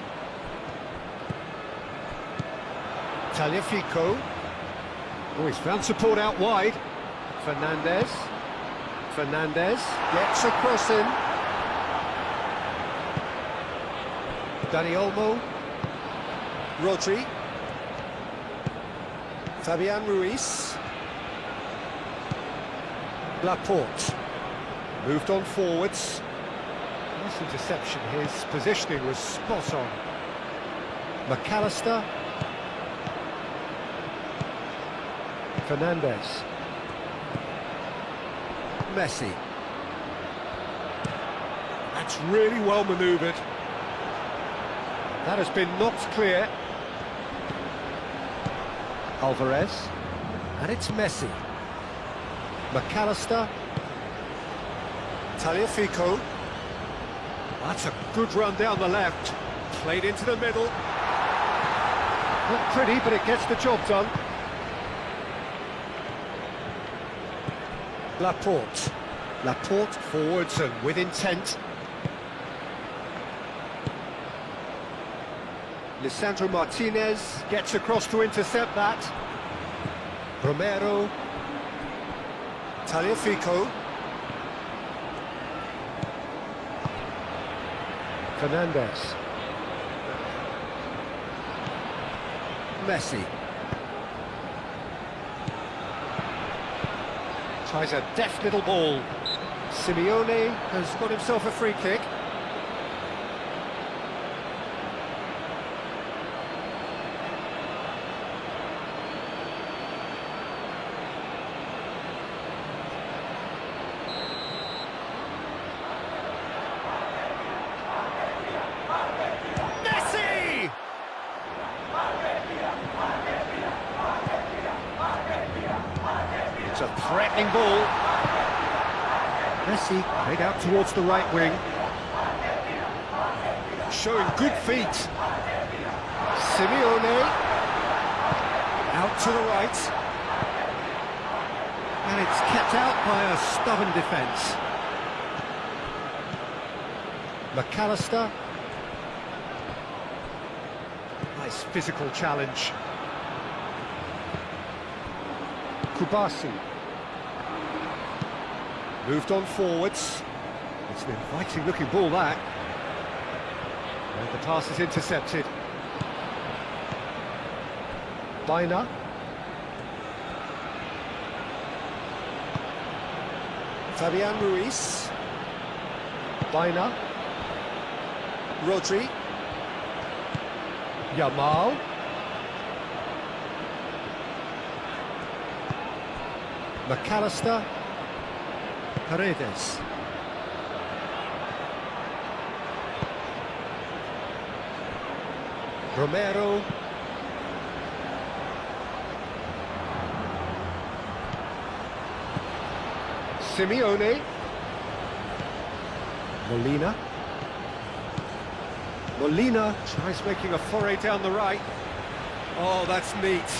Tagliafico. Oh, he's found support out wide. Fernandez. Fernandez gets a cross in. Dani Olmo. Rodri. Fabian Ruiz. Laporte. Moved on forwards. Nice interception. His positioning was spot on. McAllister. Fernandez. Messi. That's really well manoeuvred. That has been knocked clear. Alvarez. And it's Messi. McAllister. Tagliafico. That's a good run down the left. Played into the middle. Not pretty, but it gets the job done. Laporte. Laporte forwards and with intent. Lisandro Martinez gets across to intercept that. Romero. Tagliafico. Fernandez. Messi. Tries a deft little ball. Simeone has got himself a free kick. It's a threatening ball. Messi played out towards the right wing. Showing good feet. Simeone. Out to the right. And it's kept out by a stubborn defence. McAllister. Nice physical challenge. Kubasi. Moved on forwards. It's an inviting looking ball, that. And the pass is intercepted. Baina. Fabian Ruiz. Baina. Rodri. Yamal. McAllister. Paredes. Romero. Simeone. Molina. Molina tries making a foray down the right. Oh, that's neat.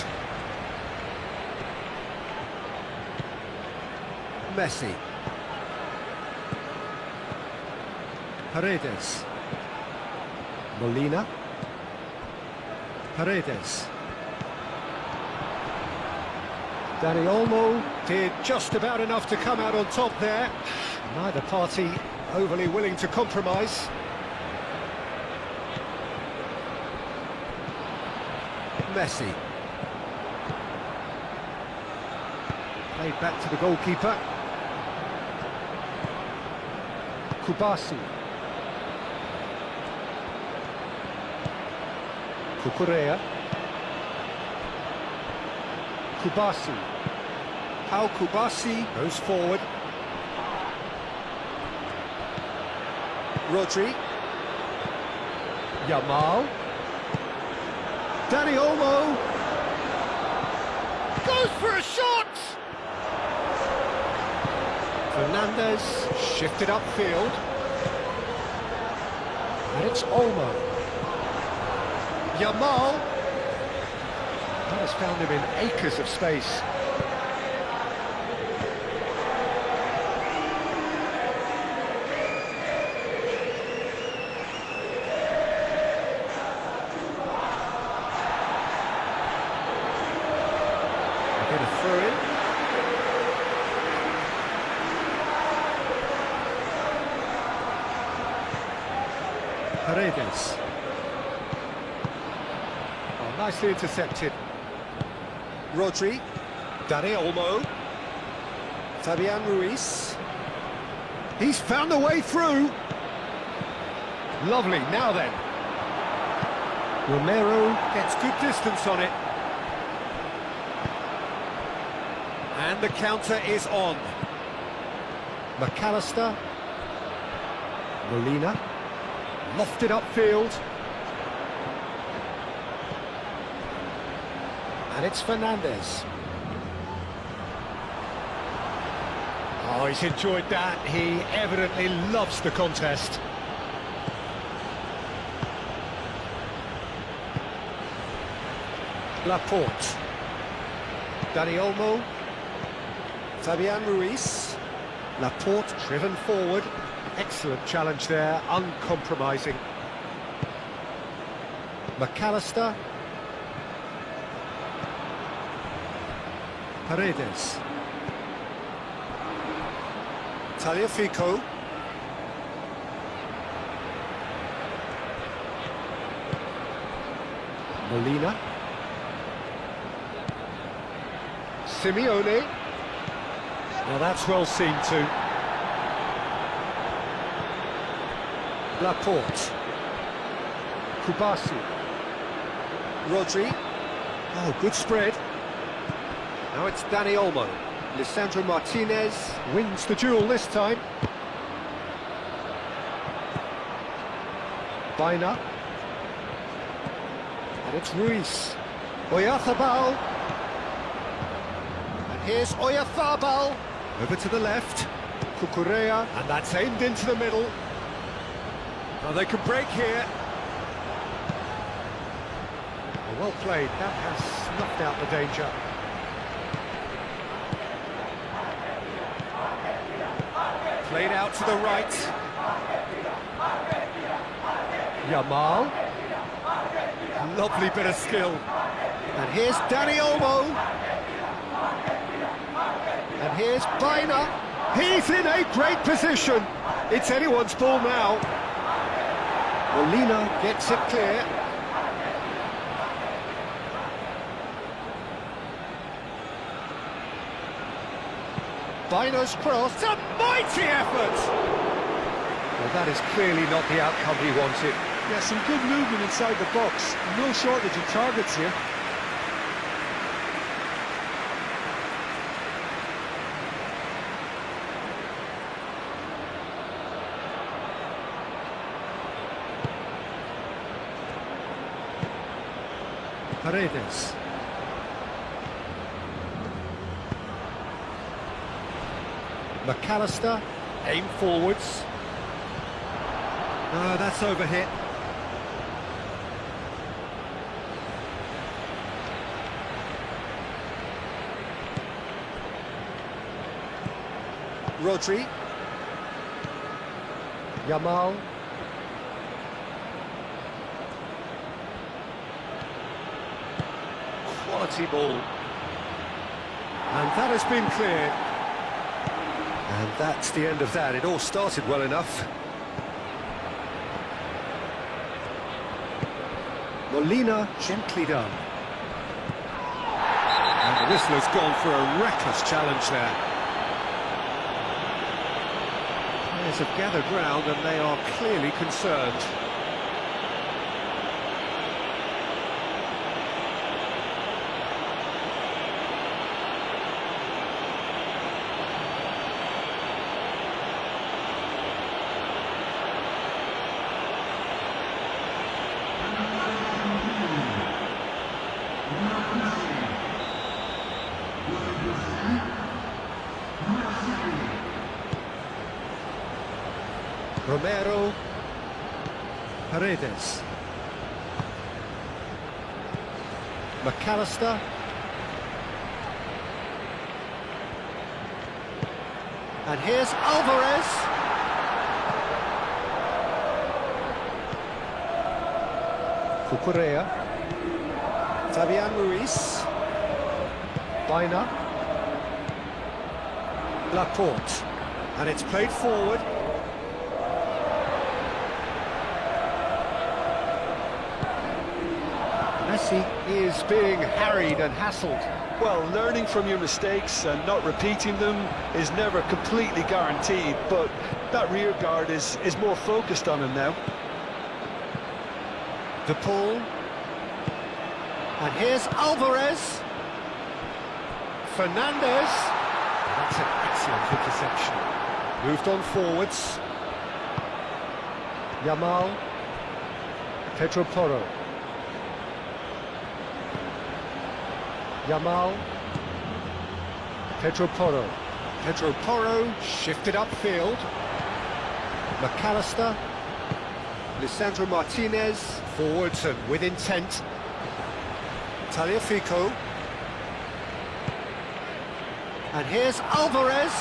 Messi. Paredes. Molina. Paredes. Dani Olmo did just about enough to come out on top there. Neither party overly willing to compromise. Messi. Played back to the goalkeeper. Kubasi. Kukurea. Kubasi. How Kubasi goes forward. Rodri. Yamal. Dani Olmo. Goes for a shot! Fernandez shifted upfield. And it's Olmo. Yamal. That has found him in acres of space. A bit of throw-in. Paredes. Oh, nicely intercepted. Rodri. Dani Olmo. Fabian Ruiz. He's found a way through. Lovely, now then. Romero gets good distance on it. And the counter is on. McAllister. Molina. Lofted upfield. And it's Fernandez. Oh, he's enjoyed that. He evidently loves the contest. Laporte. Dani Olmo. Fabian Ruiz. Laporte driven forward. Excellent challenge there, uncompromising. McAllister. Paredes. Tagliafico. Molina. Simeone. Now that's well seen too. Laporte. Kubasi. Rodri. Oh, good spread. Now it's Dani Olmo. Lisandro Martinez wins the duel this time. Baina. And it's Ruiz. Oyarzabal. And here's Oyarzabal. Over to the left. Kukurea. And that's aimed into the middle. Now they can break here. Well played. That has snuffed out the danger. Played out to the right. Yamal. Lovely bit of skill. And here's Dani Olmo. And here's Baina. He's in a great position. It's anyone's ball now. Molina gets it clear. Bino's cross, it's a mighty effort! Well, that is clearly not the outcome he wanted. Yeah, some good movement inside the box. No shortage of targets here. Paredes. McAllister, aim forwards. No, that's overhit. Rodri. Yamal. Quality ball. And that has been cleared. And that's the end of that. It all started well enough. Molina, gently done. And the whistle has gone for a reckless challenge there. Players have gathered round and they are clearly concerned. Romero, Paredes, McAllister, and here's Alvarez. Cucurella, Fabian Ruiz, Bina, Laporte, and it's played forward. Messi is being harried and hassled. Well, learning from your mistakes and not repeating them is never completely guaranteed, but that rear guard is more focused on him now. De Paul. And here's Alvarez. Fernandez. That's an excellent interception. Moved on forwards. Yamal. Pedro Porro. Yamal, Pedro Porro. Pedro Porro shifted upfield. McAllister, Lisandro Martinez, forwards and with intent. Tagliafico. And here's Alvarez.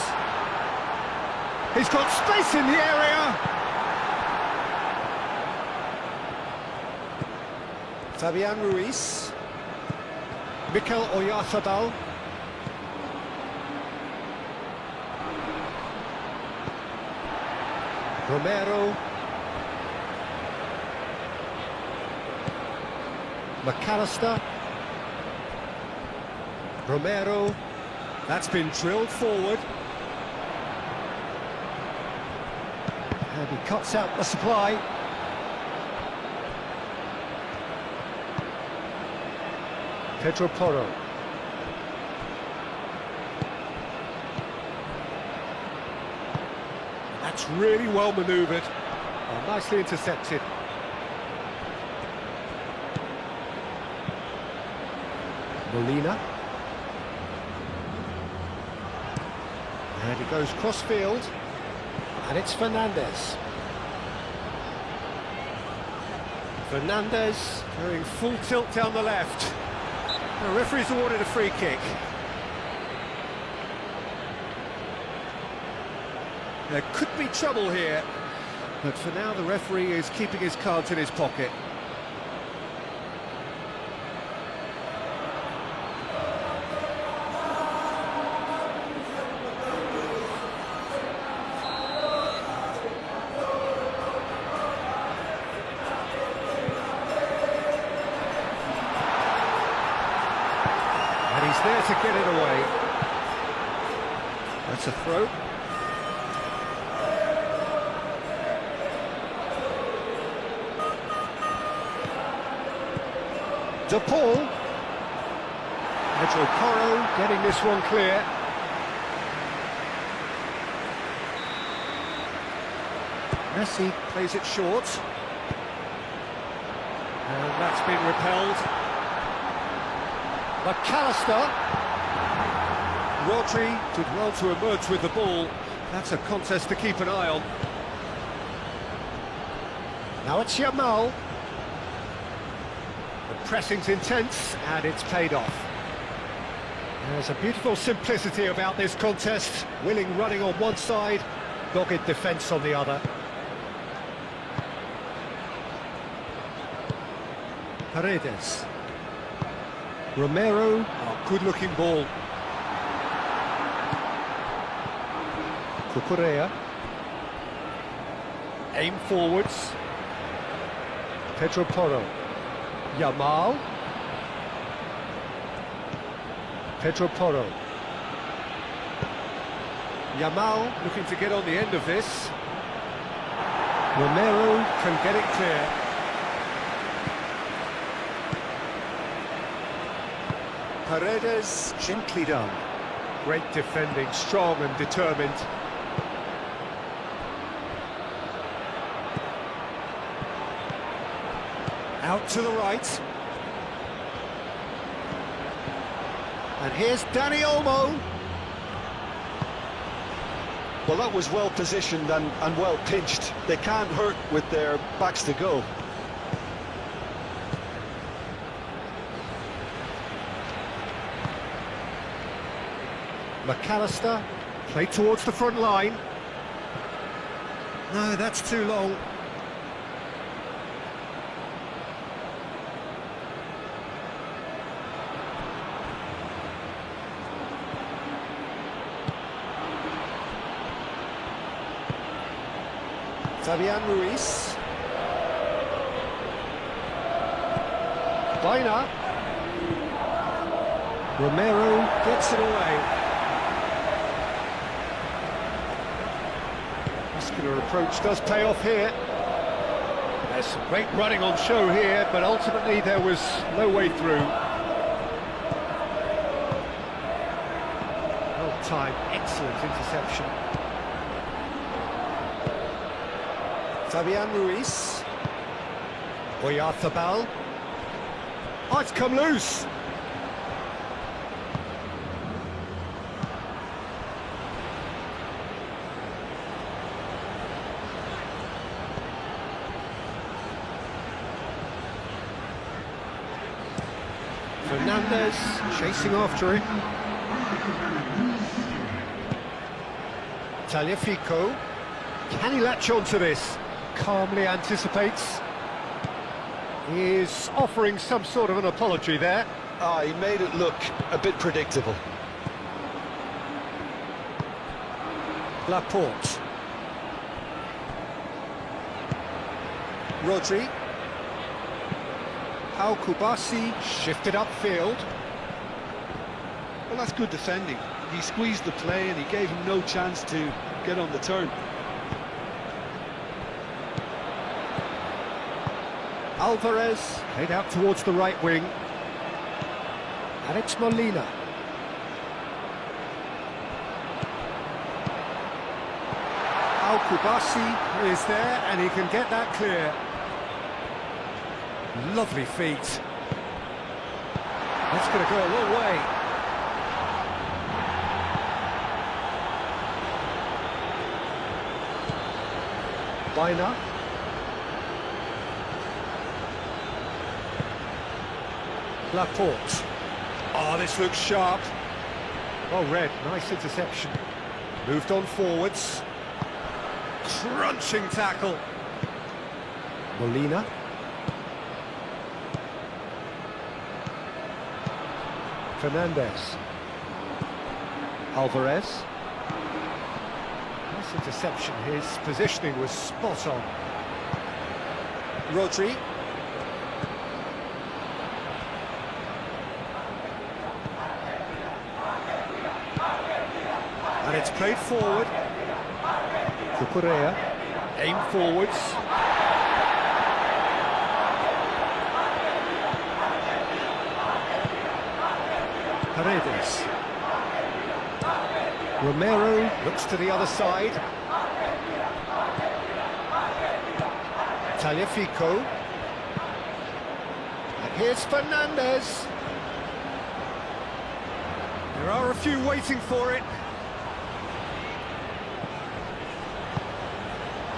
He's got space in the area. Fabian Ruiz. Mikel Oyarzabal. Romero. McAllister. Romero. That's been drilled forward. And he cuts out the supply. Pedro Porro. That's really well manoeuvred. Oh, nicely intercepted. Molina. And he goes cross-field. And it's Fernandez. Fernandez going full tilt down the left. The referee's awarded a free kick. There could be trouble here, but for now the referee is keeping his cards in his pocket. And he's there to get it away. That's a throw. De Paul. Pedro Porro getting this one clear. Messi plays it short. And that's been repelled. McAllister. Rodri did well to emerge with the ball. That's a contest to keep an eye on. Now it's Yamal. The pressing's intense and it's paid off. There's a beautiful simplicity about this contest. Willing running on one side, dogged defence on the other. Paredes. Romero, good-looking ball. Cucurella. Aim forwards. Pedro Porro. Yamal. Pedro Porro. Yamal looking to get on the end of this. Romero can get it clear. Paredes, gently done. Great defending, strong and determined. Out to the right. And here's Dani Olmo. Well, that was well positioned and well pinched. They can't hurt with their backs to goal. McAllister, played towards the front line. No, that's too long. Fabian Ruiz. Baina. Romero gets it away. Muscular approach does pay off here. There's some great running on show here, but ultimately there was no way through. Well timed, excellent interception. Fabian Ruiz. Oyarzabal. Oh, it's come loose. Fernandez chasing after him. Tagliafico. Can he latch on to this? Calmly anticipates. He is offering some sort of an apology there. He made it look a bit predictable. Laporte. Rodri. Al Kubasi shifted upfield. Well, that's good defending. He squeezed the play and he gave him no chance to get on the turn. Alvarez played out towards the right wing. And it's Molina. Al Kubasi is there and he can get that clear. Lovely feet. That's going to go a long way. Baina. Laporte. Oh, this looks sharp. Well read, nice interception. Moved on forwards. Crunching tackle. Molina. Fernandez. Alvarez. Nice interception, his positioning was spot on. Rodri. And it's played forward. Cucurella, aim forwards. Paredes. Romero looks to the other side. Tagliafico. And here's Fernandez. There are a few waiting for it.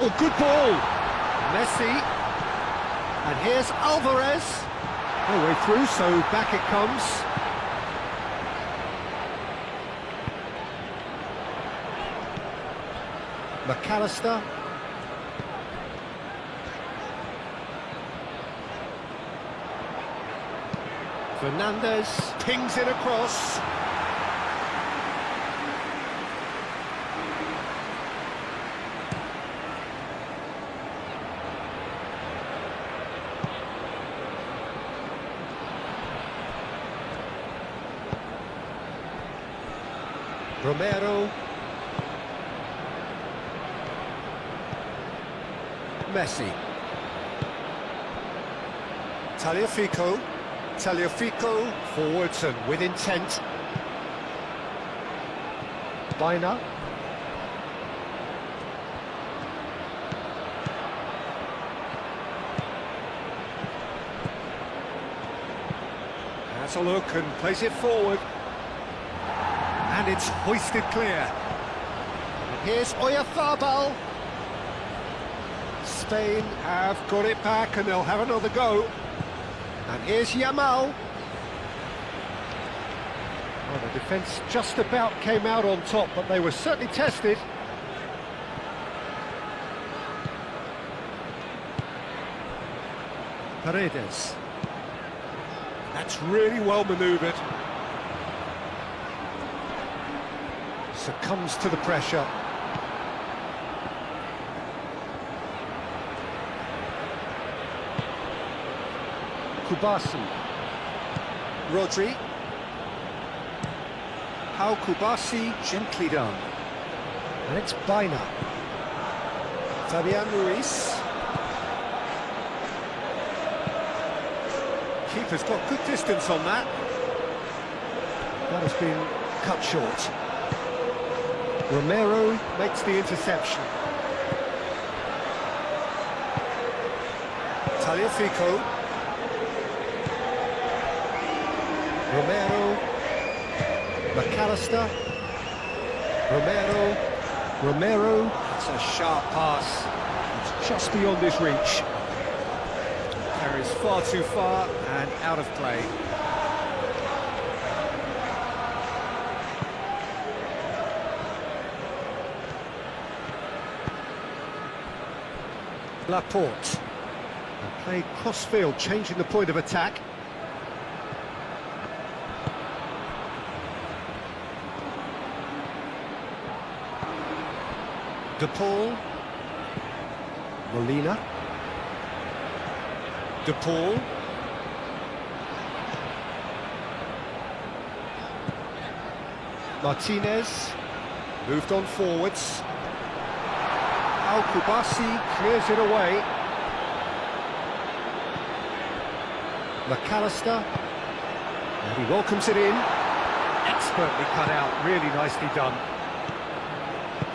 Oh, good ball. Messi. And here's Alvarez. No way through, so back it comes. McAllister. Fernandez pings it across. Romero. Messi. Tagliafico. Tagliafico forwards and with intent. Bina. Has a look and plays it forward. And it's hoisted clear. And here's Oyarzabal. Spain have got it back and they'll have another go. And here's Yamal. Well, the defence just about came out on top, but they were certainly tested. Paredes. That's really well manoeuvred. Succumbs to the pressure. Kubasi. Rodri. How Kubasi, gently done. And it's Bina. Fabian Ruiz. Keeper's got good distance on that. That has been cut short. Romero makes the interception. Tagliafico. Romero. McAllister. Romero. It's a sharp pass. It's just beyond his reach. Carries far too far and out of play. Laporte. And played cross-field, changing the point of attack. De Paul. Molina. De Paul. Martinez. Moved on forwards. Al-Kubasi clears it away. McAllister. And he welcomes it in. Expertly cut out, really nicely done.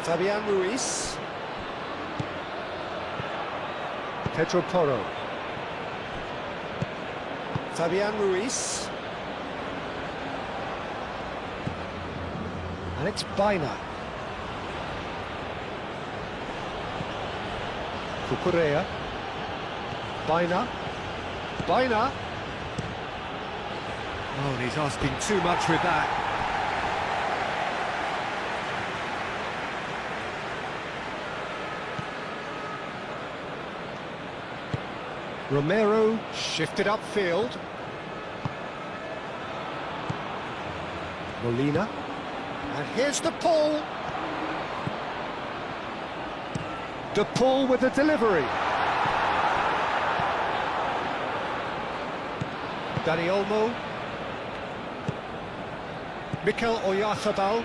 Fabian Ruiz. Pedro Porro. Fabian Ruiz. And it's Bina. Cucurella. Bina. Oh, and he's asking too much with that. Romero shifted upfield. Molina. And here's De Paul. De Paul with the delivery. Dani Olmo. Mikel Oyarzabal.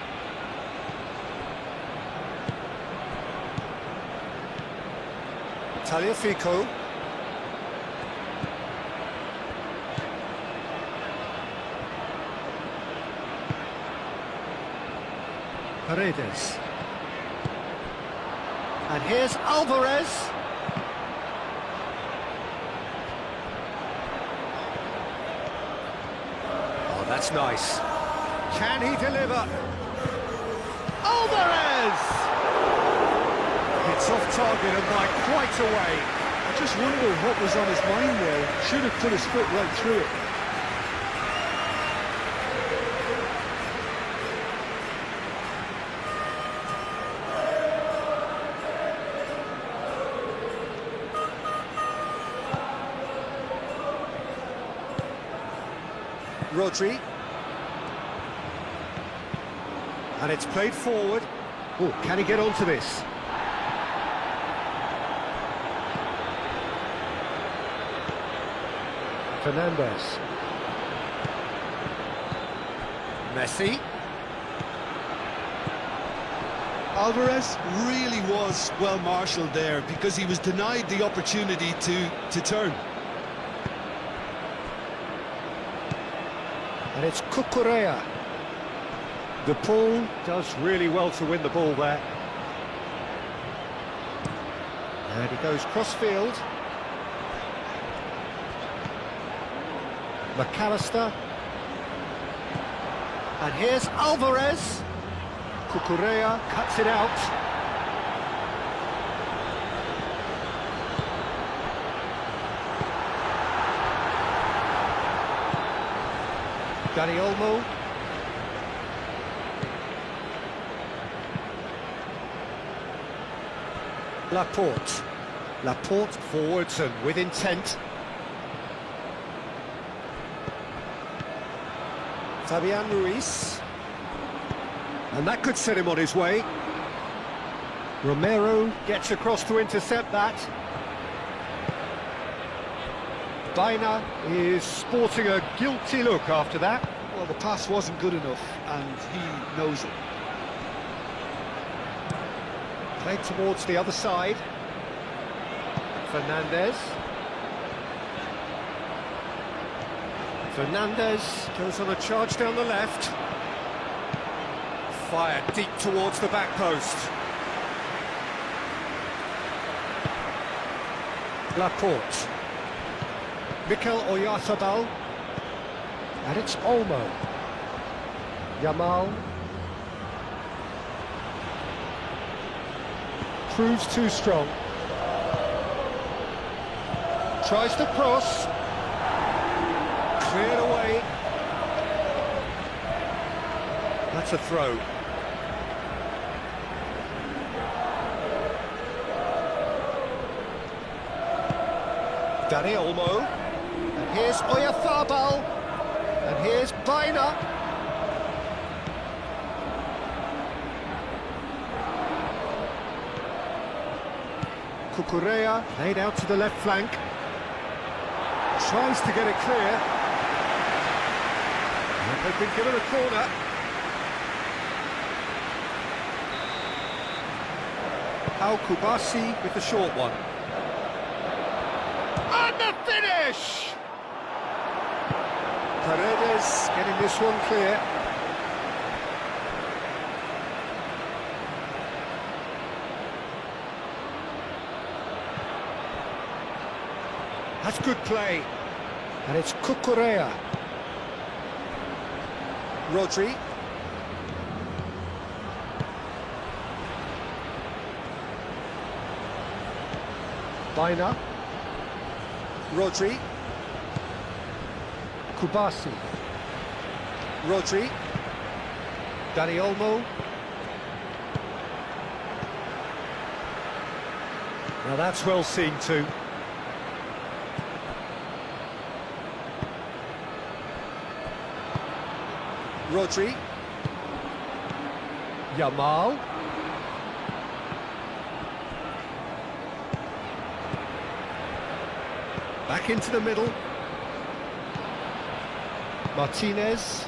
Tagliafico. Paredes. And here's Alvarez. Oh, that's nice. Can he deliver? Alvarez! It's off target and by quite a way. I just wonder what was on his mind there. Should have put his foot right through it. Rodri. And it's played forward. Oh, can he get onto this? Fernandez. Messi. Alvarez really was well marshalled there because he was denied the opportunity to turn. And it's Cucurella. The Paul does really well to win the ball there. And he goes cross-field. McAllister. And here's Alvarez. Cucurella cuts it out. Dani Olmo. Laporte forwards and with intent. Fabian Ruiz. And that could set him on his way. Romero gets across to intercept that. Baena is sporting a guilty look after that. Well, the pass wasn't good enough, and he knows it. Played towards the other side. Fernandez. Fernandez goes on a charge down the left. Fired deep towards the back post. Laporte. Mikel Oyarzabal. And it's Olmo. Yamal. Proves too strong. Tries to cross. Cleared away. That's a throw. Dani Olmo. And here's Oyarzabal. And here's Baena. Cucurella played out to the left flank. Tries to get it clear. And they've been given a corner. Al Kubasi with the short one. And the finish! Paredes getting this one clear. That's good play. And it's Cucurella. Rodri. Baena. Rodri. Kubasi. Rodri. Dani Olmo. Now that's well seen too. Rodri. Yamal. Back into the middle. Martinez.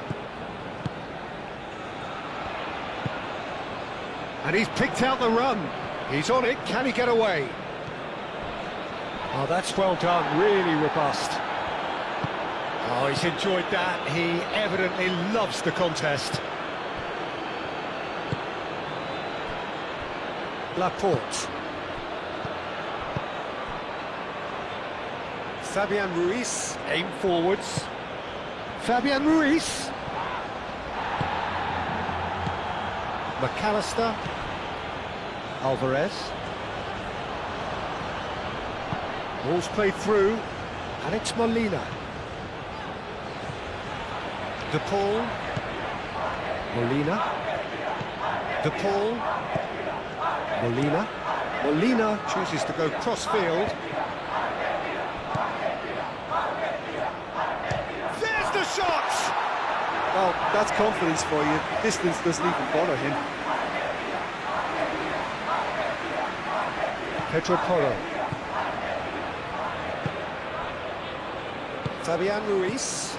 And he's picked out the run. He's on it. Can he get away? Oh, that's well done, really robust. Oh, he's enjoyed that. He evidently loves the contest. Laporte. Fabian Ruiz, aim forwards. Fabian Ruiz. McAllister. Alvarez. Ball's played through. Alex Molina. De Paul. Molina. De Paul. Molina. Molina chooses to go cross-field. There's the shot! Well, that's confidence for you. Distance doesn't even bother him. Pedro Porro. Fabian Ruiz.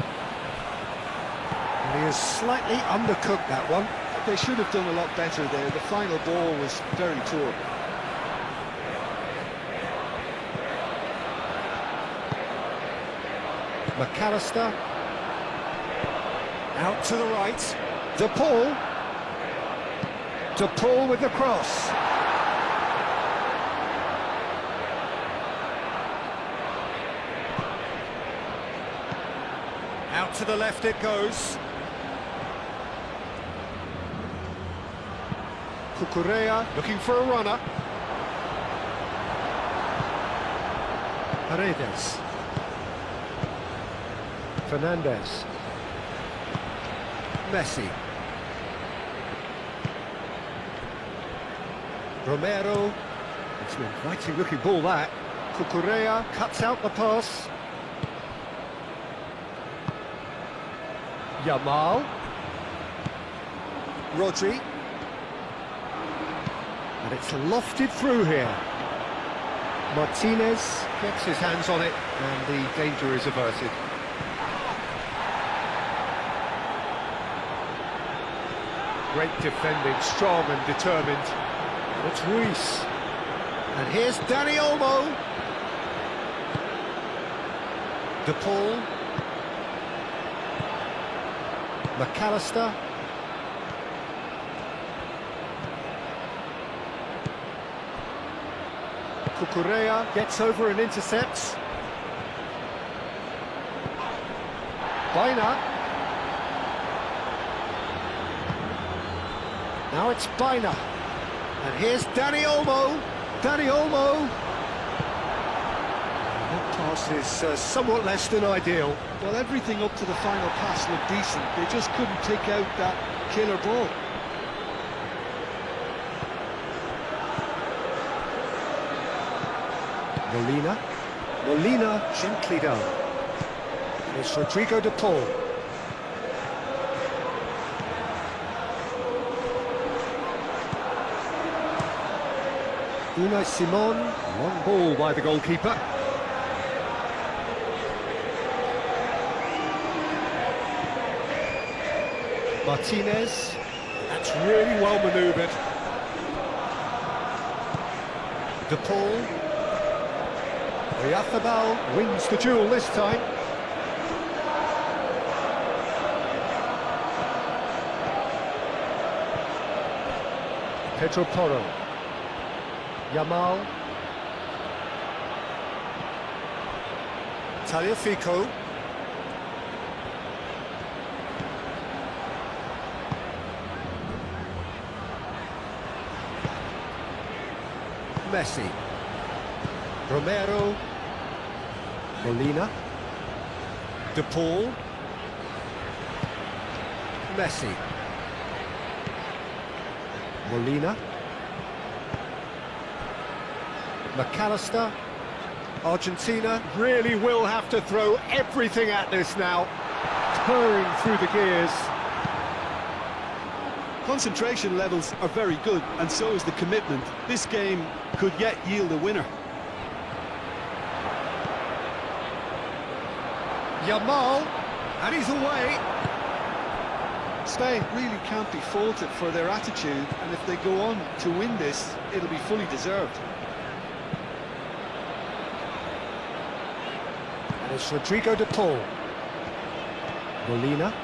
And he has slightly undercooked that one. They should have done a lot better there. The final ball was very poor. McAllister. Out to the right. De Paul. De Paul with the cross. Out to the left it goes. Cucurella looking for a runner. Paredes. Fernandez. Messi. Romero. It's an inviting looking ball that. Cucurella cuts out the pass. Yamal. Rodri. And it's lofted through here. Martinez gets his hands on it and the danger is averted. Great defending, strong and determined. It's Ruiz. And here's Dani Olmo. De Paul. McAllister. Cucurella gets over and intercepts. Baina. Now it's Baina. And here's Dani Olmo. Dani Olmo. That pass is somewhat less than ideal. Well, everything up to the final pass looked decent. They just couldn't pick out that killer ball. Molina. Molina gently down. It's Rodrigo De Paul. Unai Simon, long ball by the goalkeeper. Martinez, that's really well manoeuvred. De Paul. Oyarzábal wins the duel this time. Pedro Porro. Yamal. Tagliafico. Messi. Romero. Molina. De Paul. Messi. Molina. McAllister. Argentina really will have to throw everything at this now, purring through the gears. Concentration levels are very good, and so is the commitment. This game could yet yield a winner. Yamal, and he's away. Spain really can't be faulted for their attitude, and if they go on to win this, it'll be fully deserved. It's Rodrigo de Paul. Molina.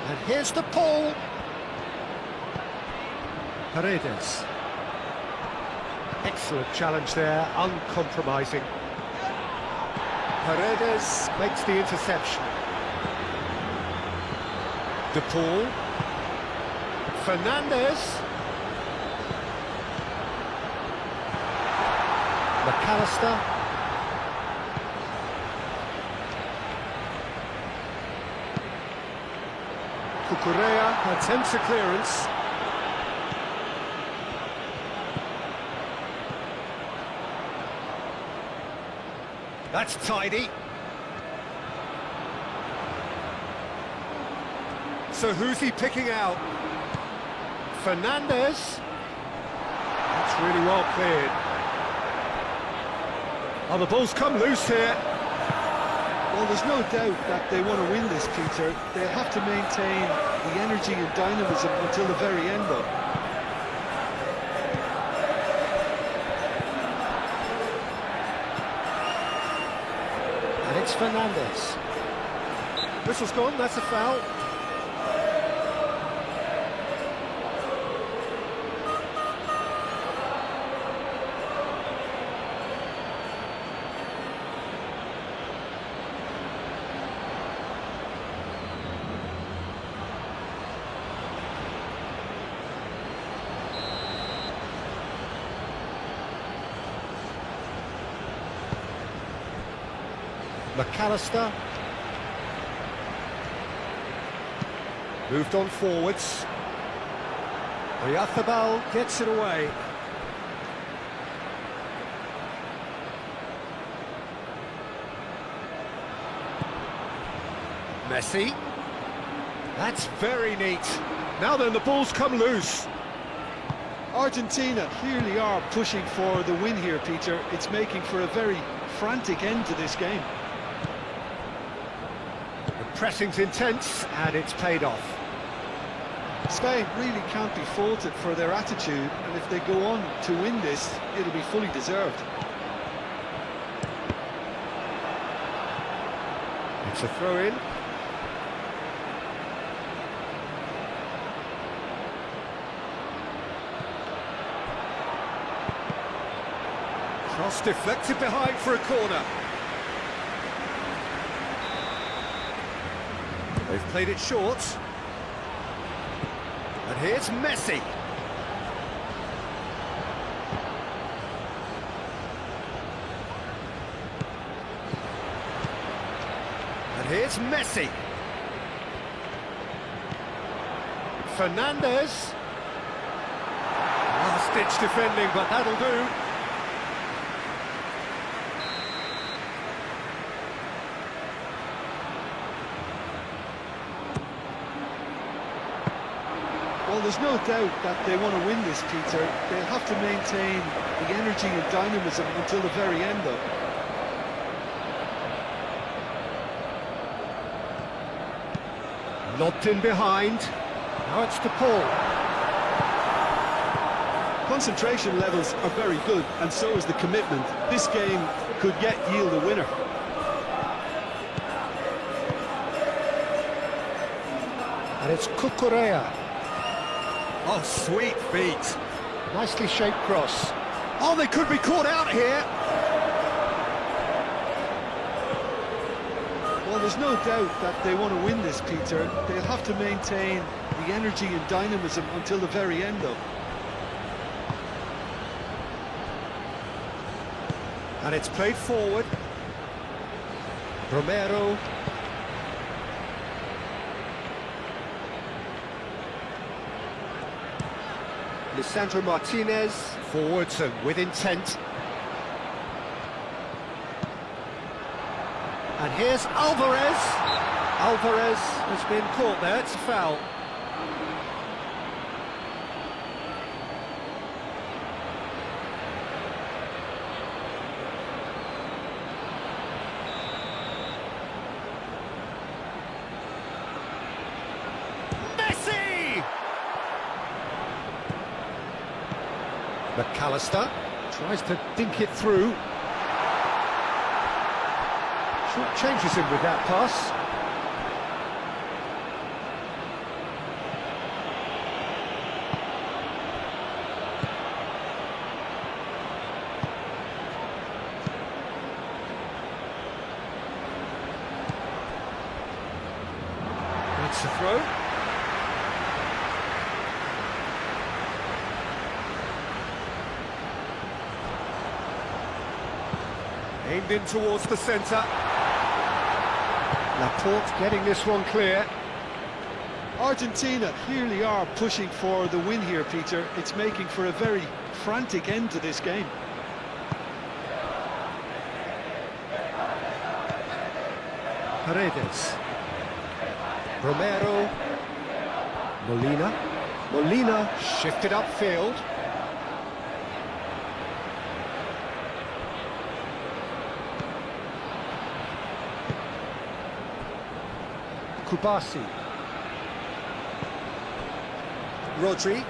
And here's de Paul. Paredes. Excellent challenge there, uncompromising. Paredes makes the interception. De Paul. Fernandez. McAllister. Cucurella attempts a clearance. That's tidy. So who's he picking out? Fernandez. That's really well cleared. Oh, the ball's come loose here. Well, there's no doubt that they want to win this, Peter. They'll have to maintain the energy and dynamism until the very end, though. And it's Fernandez. Whistle's gone, that's a foul. McAllister. Moved on forwards. Oyarzábal gets it away. Messi. That's very neat. Now then, the ball's come loose. Argentina clearly are pushing for the win here, Peter. It's making for a very frantic end to this game. The pressing's intense, and it's paid off. Spain really can't be faulted for their attitude, and if they go on to win this, it'll be fully deserved. It's a throw-in. Cross deflected behind for a corner. They've played it short. And here's Messi. And here's Messi. Fernandez. Last-ditch defending, but that'll do. Well, there's no doubt that they want to win this, Peter. They'll have to maintain the energy and dynamism until the very end, though. Lobbed in behind. Now it's de Paul. Concentration levels are very good, and so is the commitment. This game could yet yield a winner. And it's Cucurella. Oh, sweet feet. Nicely shaped cross. Oh, they could be caught out here. Well, there's no doubt that they want to win this, Peter. They'll have to maintain the energy and dynamism until the very end, though. And it's played forward. Romero. Lisandro Martinez, forwards and with intent. And here's Alvarez. Alvarez has been caught there, it's a foul. McAllister tries to dink it through. Changes him with that pass. That's a throw. Aimed in towards the centre. Laporte getting this one clear. Argentina clearly are pushing for the win here, Peter. It's making for a very frantic end to this game. Paredes. Romero. Molina. Molina shifted upfield. Kubasi. Rodri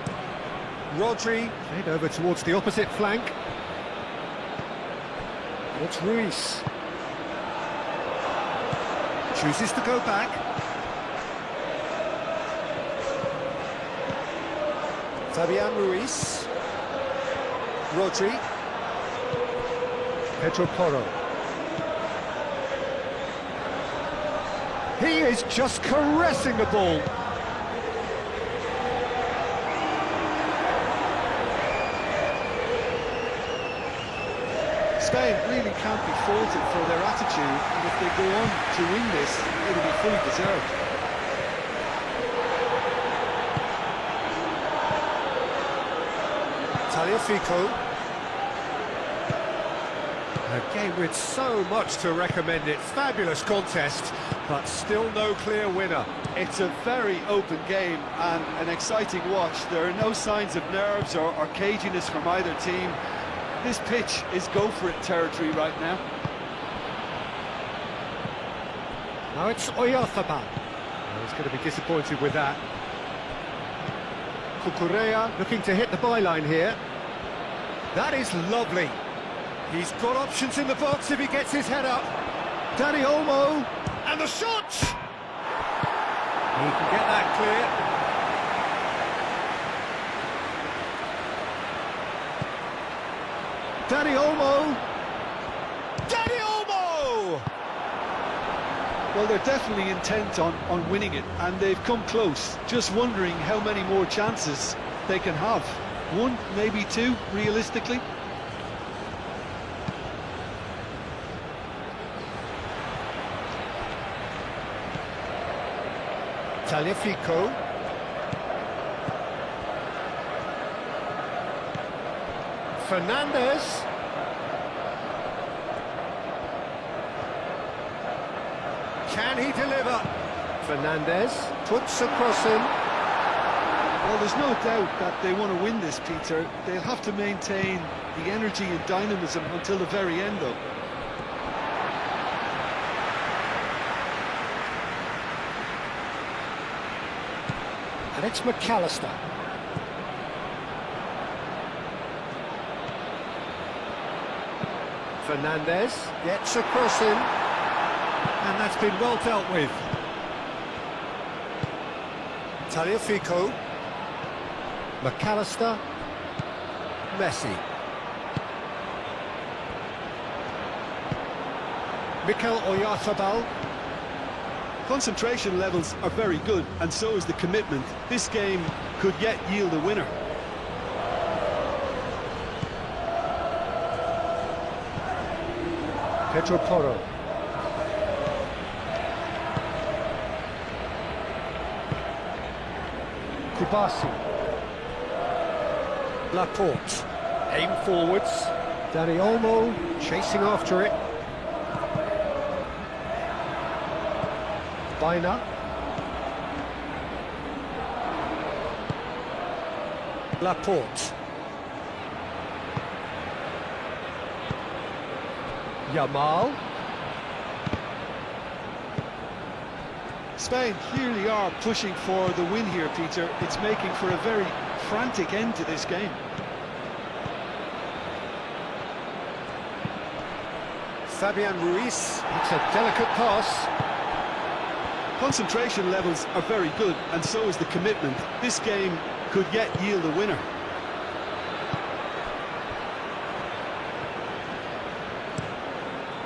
played over towards the opposite flank. It's Ruiz. Chooses to go back. Fabian Ruiz. Rodri. Pedro Porro. He is just caressing the ball. Spain really can't be faulted for their attitude, and if they go on to win this, it'll be fully deserved. Tagliafico. A game with so much to recommend it. Fabulous contest, but still no clear winner. It's a very open game and an exciting watch. There are no signs of nerves or caginess from either team. This pitch is go-for-it territory right now. Now it's Oyarzabal. He's going to be disappointed with that. Cucurella looking to hit the byline here. That is lovely. He's got options in the box if he gets his head up. Dani Olmo, and the shot! He can get that clear. Dani Olmo! Dani Olmo! Well, they're definitely intent on winning it, and they've come close. Just wondering how many more chances they can have. One, maybe two, realistically. Tagliafico. Fernandez. Can he deliver? Fernandez puts a cross in. Well, there's no doubt that they want to win this, Peter. They'll have to maintain the energy and dynamism until the very end, though. And it's McAllister. Fernandez gets a cross in, and that's been well dealt with. Tagliafico. McAllister. Messi. Mikel Oyarzabal. Concentration levels are very good, and so is the commitment. This game could yet yield a winner. Pedro Porro. Kubasi. Laporte. Aim forwards. Dani Olmo chasing after it. Baina. Laporte. Yamal. Spain clearly are pushing for the win here, Peter. It's making for a very frantic end to this game. Fabian Ruiz, it's a delicate pass. Concentration levels are very good, and so is the commitment. This game could yet yield a winner.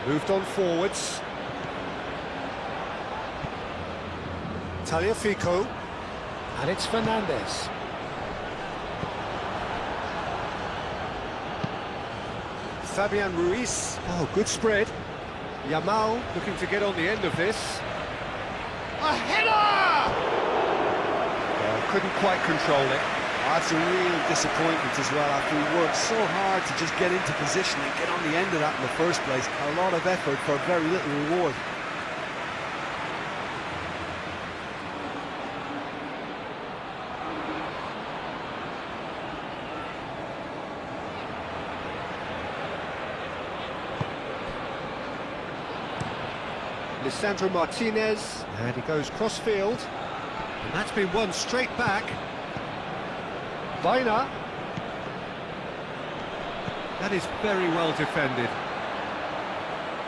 Moved on forwards. Tagliafico. And it's Fernandez. Fabian Ruiz. Oh, good spread. Yamal looking to get on the end of this. A header! Oh, couldn't quite control it. That's a real disappointment as well, after he worked so hard to just get into position and get on the end of that in the first place. A lot of effort for very little reward. Lisandro Martinez, and he goes cross-field, and that's been won straight back. Vaina. That is very well defended.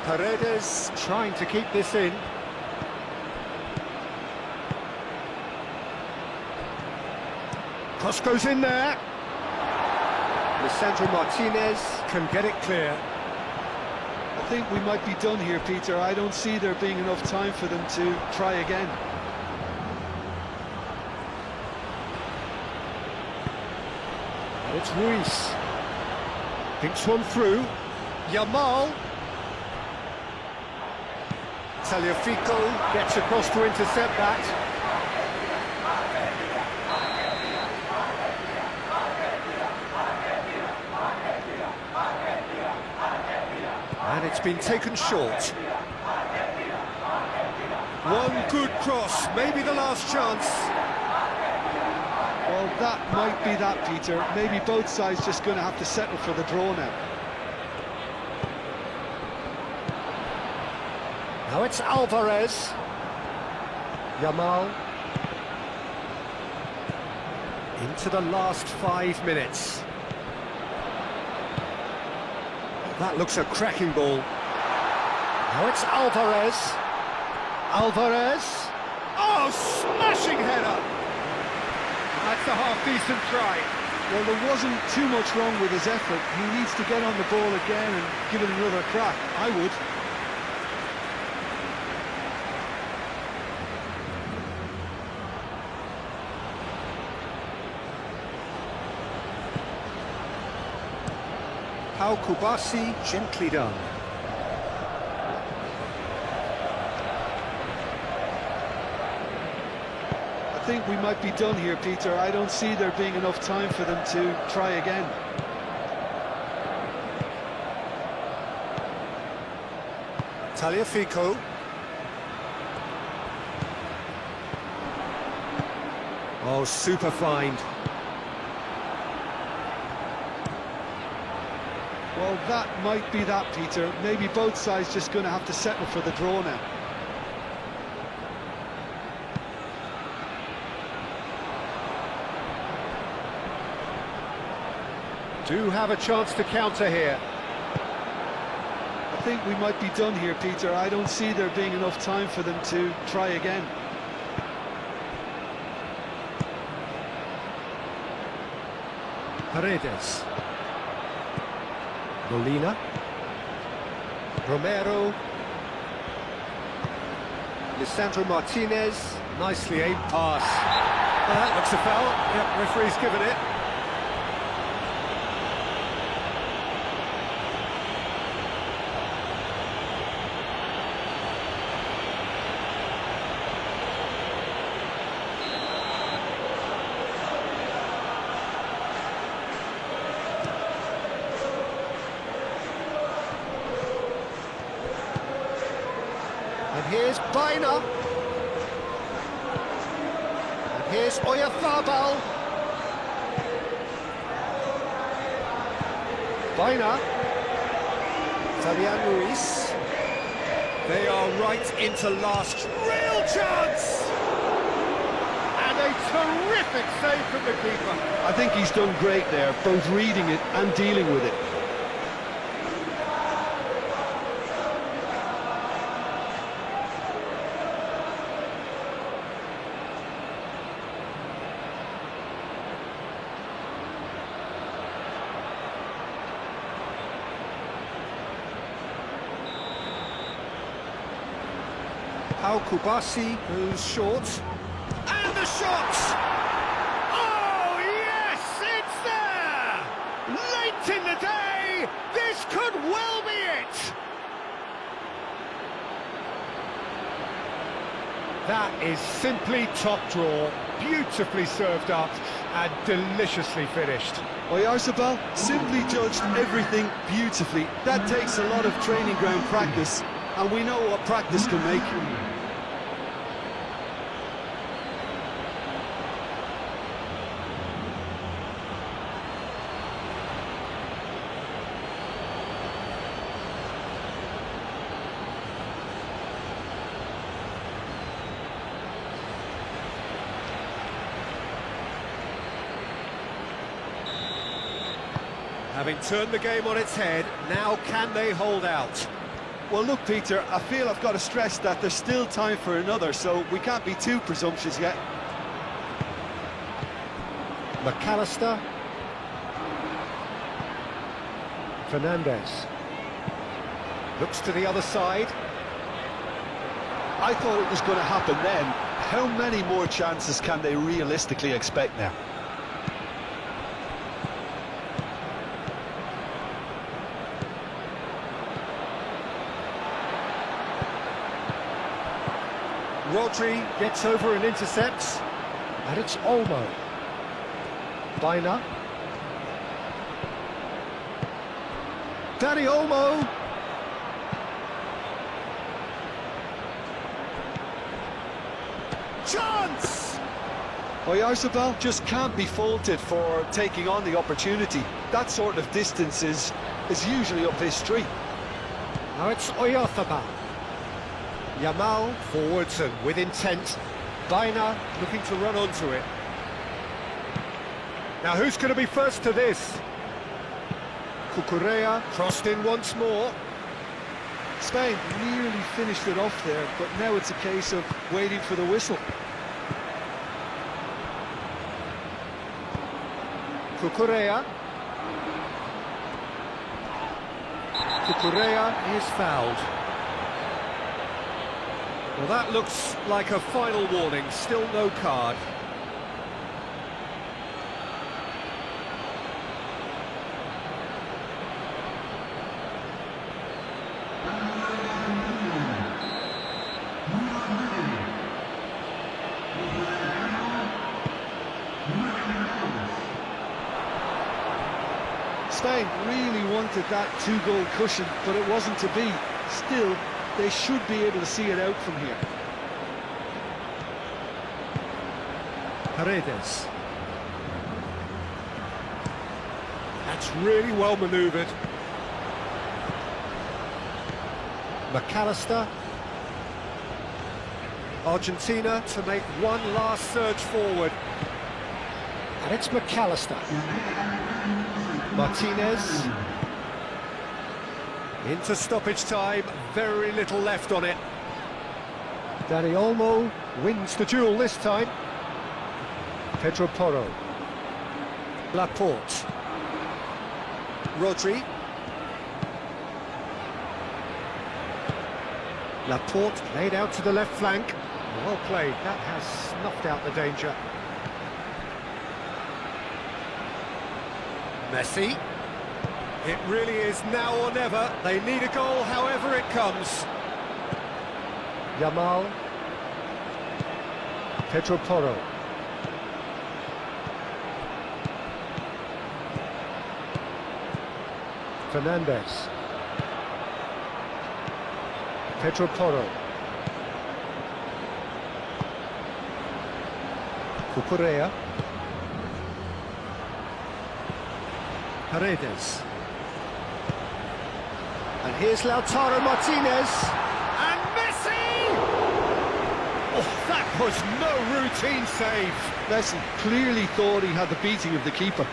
Paredes trying to keep this in. Cross goes in there. Lisandro Martinez can get it clear. I think we might be done here, Peter. I don't see there being enough time for them to try again. And it's Ruiz. Thinks one through. Yamal. Tagliafico gets across to intercept that. And it's been taken short. One good cross, maybe the last chance. Well, that might be that, Peter. Maybe both sides just going to have to settle for the draw now. Now it's Alvarez. Yamal. Into the last 5 minutes. That looks a cracking ball. Now it's Alvarez. Alvarez. Oh, smashing header! That's a half-decent try. Well, there wasn't too much wrong with his effort. He needs to get on the ball again and give it another crack. I would. Pau Kubasi, gently done. I think we might be done here, Peter. I don't see there being enough time for them to try again. Tagliafico. Oh, super find. Well, that might be that, Peter. Maybe both sides just going to have to settle for the draw now. Do have a chance to counter here. I think we might be done here, Peter. I don't see there being enough time for them to try again. Paredes. Molina. Romero. Lisandro Martinez. Nicely aimed pass. Well, that looks a foul. Yep, referee's given it. And here's Vaina. And here's Oyarzabal. Vaina. Fabian Ruiz. They are right into last. Real chance! And a terrific save from the keeper. I think he's done great there, both reading it and dealing with it. Pau Kubasi, who's short. And the shot! Oh, yes, it's there! Late in the day, this could well be it! That is simply top draw, beautifully served up and deliciously finished. Oyarzabal simply judged everything beautifully. That takes a lot of training ground practice, and we know what practice can make. Having turned the game on its head, now can they hold out? Well, look, Peter, I feel I've got to stress that there's still time for another, so we can't be too presumptuous yet. McAllister. Fernandez. Looks to the other side. I thought it was going to happen then. How many more chances can they realistically expect now? Rodri gets over and intercepts, and it's Olmo. Bina. Danny Olmo. Chance! Oyarzabal just can't be faulted for taking on the opportunity. That sort of distance is usually up his street. Now it's Oyarzabal. Yamal forwards and with intent. Bina looking to run onto it. Now who's going to be first to this? Cucurella crossed in once more. Spain nearly finished it off there, but now it's a case of waiting for the whistle. Cucurella. Cucurella is fouled. Well, that looks like a final warning, still no card. Spain really wanted that two-goal cushion, but it wasn't to be. Still, they should be able to see it out from here. Paredes. That's really well manoeuvred. McAllister. Argentina to make one last surge forward. And it's McAllister. Martinez. Into stoppage time, very little left on it. Danny Olmo wins the duel this time. Pedro Porro. Laporte. Rodri. Laporte laid out to the left flank. Well played, that has snuffed out the danger. Messi. It really is now or never. They need a goal however it comes. Yamal. Pedro Porro. Fernandez. Pedro Porro. Cucurella. Paredes. And here's Lautaro Martinez. And Messi! Oh, that was no routine save. Messi clearly thought he had the beating of the keeper.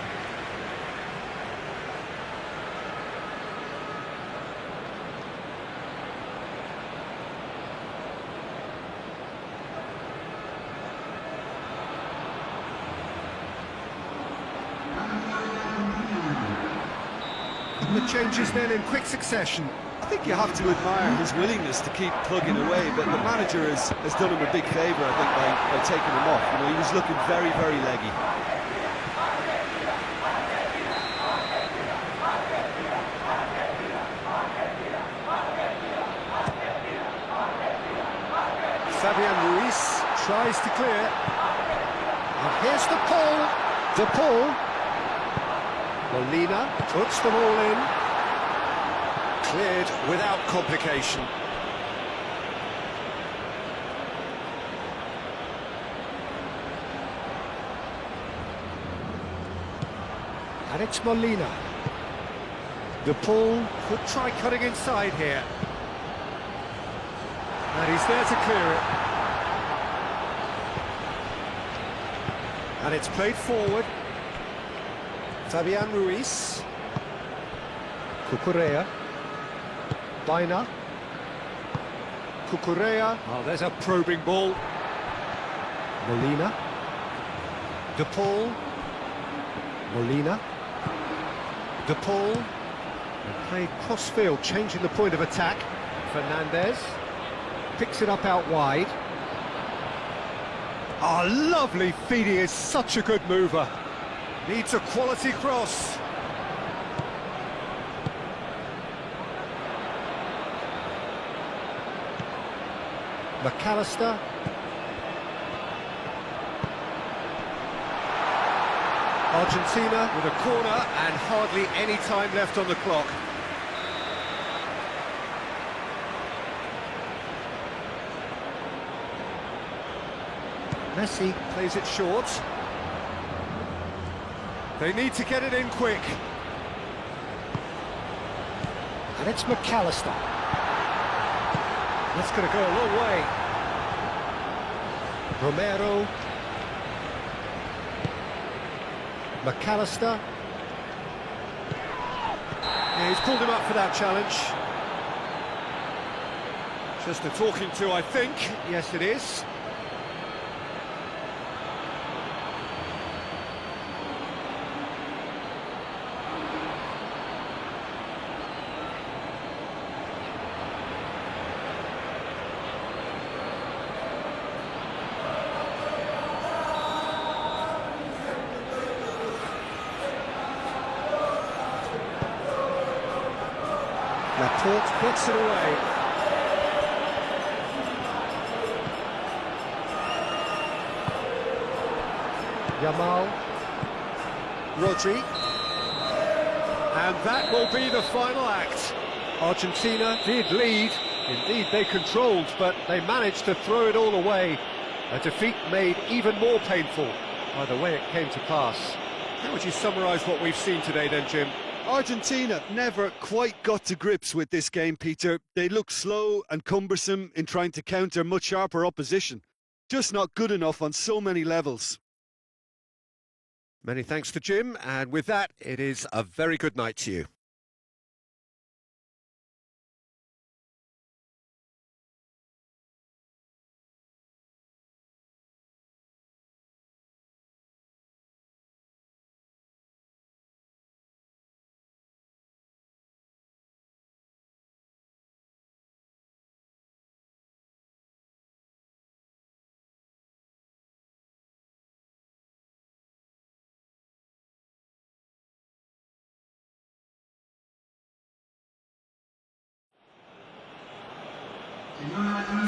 The changes then in quick succession. A think you have to admire his willingness to keep plugging away, but the manager has done him a big favour, I think, by taking him off. You know, he was looking very, very leggy. Fabian Ruiz tries to clear. And here's the Paul. De Paul. Molina puts them all in. Cleared without complication. And it's Molina. De Paul could try cutting inside here. And he's there to clear it. And it's played forward. Fabian Ruiz. Cucurella. Baina. Cucurella. Oh, there's a probing ball. Molina. De Paul. Molina. De Paul. And played cross-field, changing the point of attack. Fernandez. Picks it up out wide. Oh, lovely feed. He is such a good mover. Needs a quality cross. McAllister. Argentina with a corner and hardly any time left on the clock. Messi plays it short. They need to get it in quick. And it's McAllister. That's going to go a long way. Romero. McAllister. Yeah, he's pulled him up for that challenge. Just a talking to, I think. Yes, it is. Laporte puts it away. Yamal. Rodri. And that will be the final act. Argentina did lead. Indeed, they controlled, but they managed to throw it all away. A defeat made even more painful by the way it came to pass. How would you summarise what we've seen today then, Jim? Argentina never quite got to grips with this game, Peter. They looked slow and cumbersome in trying to counter much sharper opposition. Just not good enough on so many levels. Many thanks to Jim, and with that, it is a very good night to you. Señoras y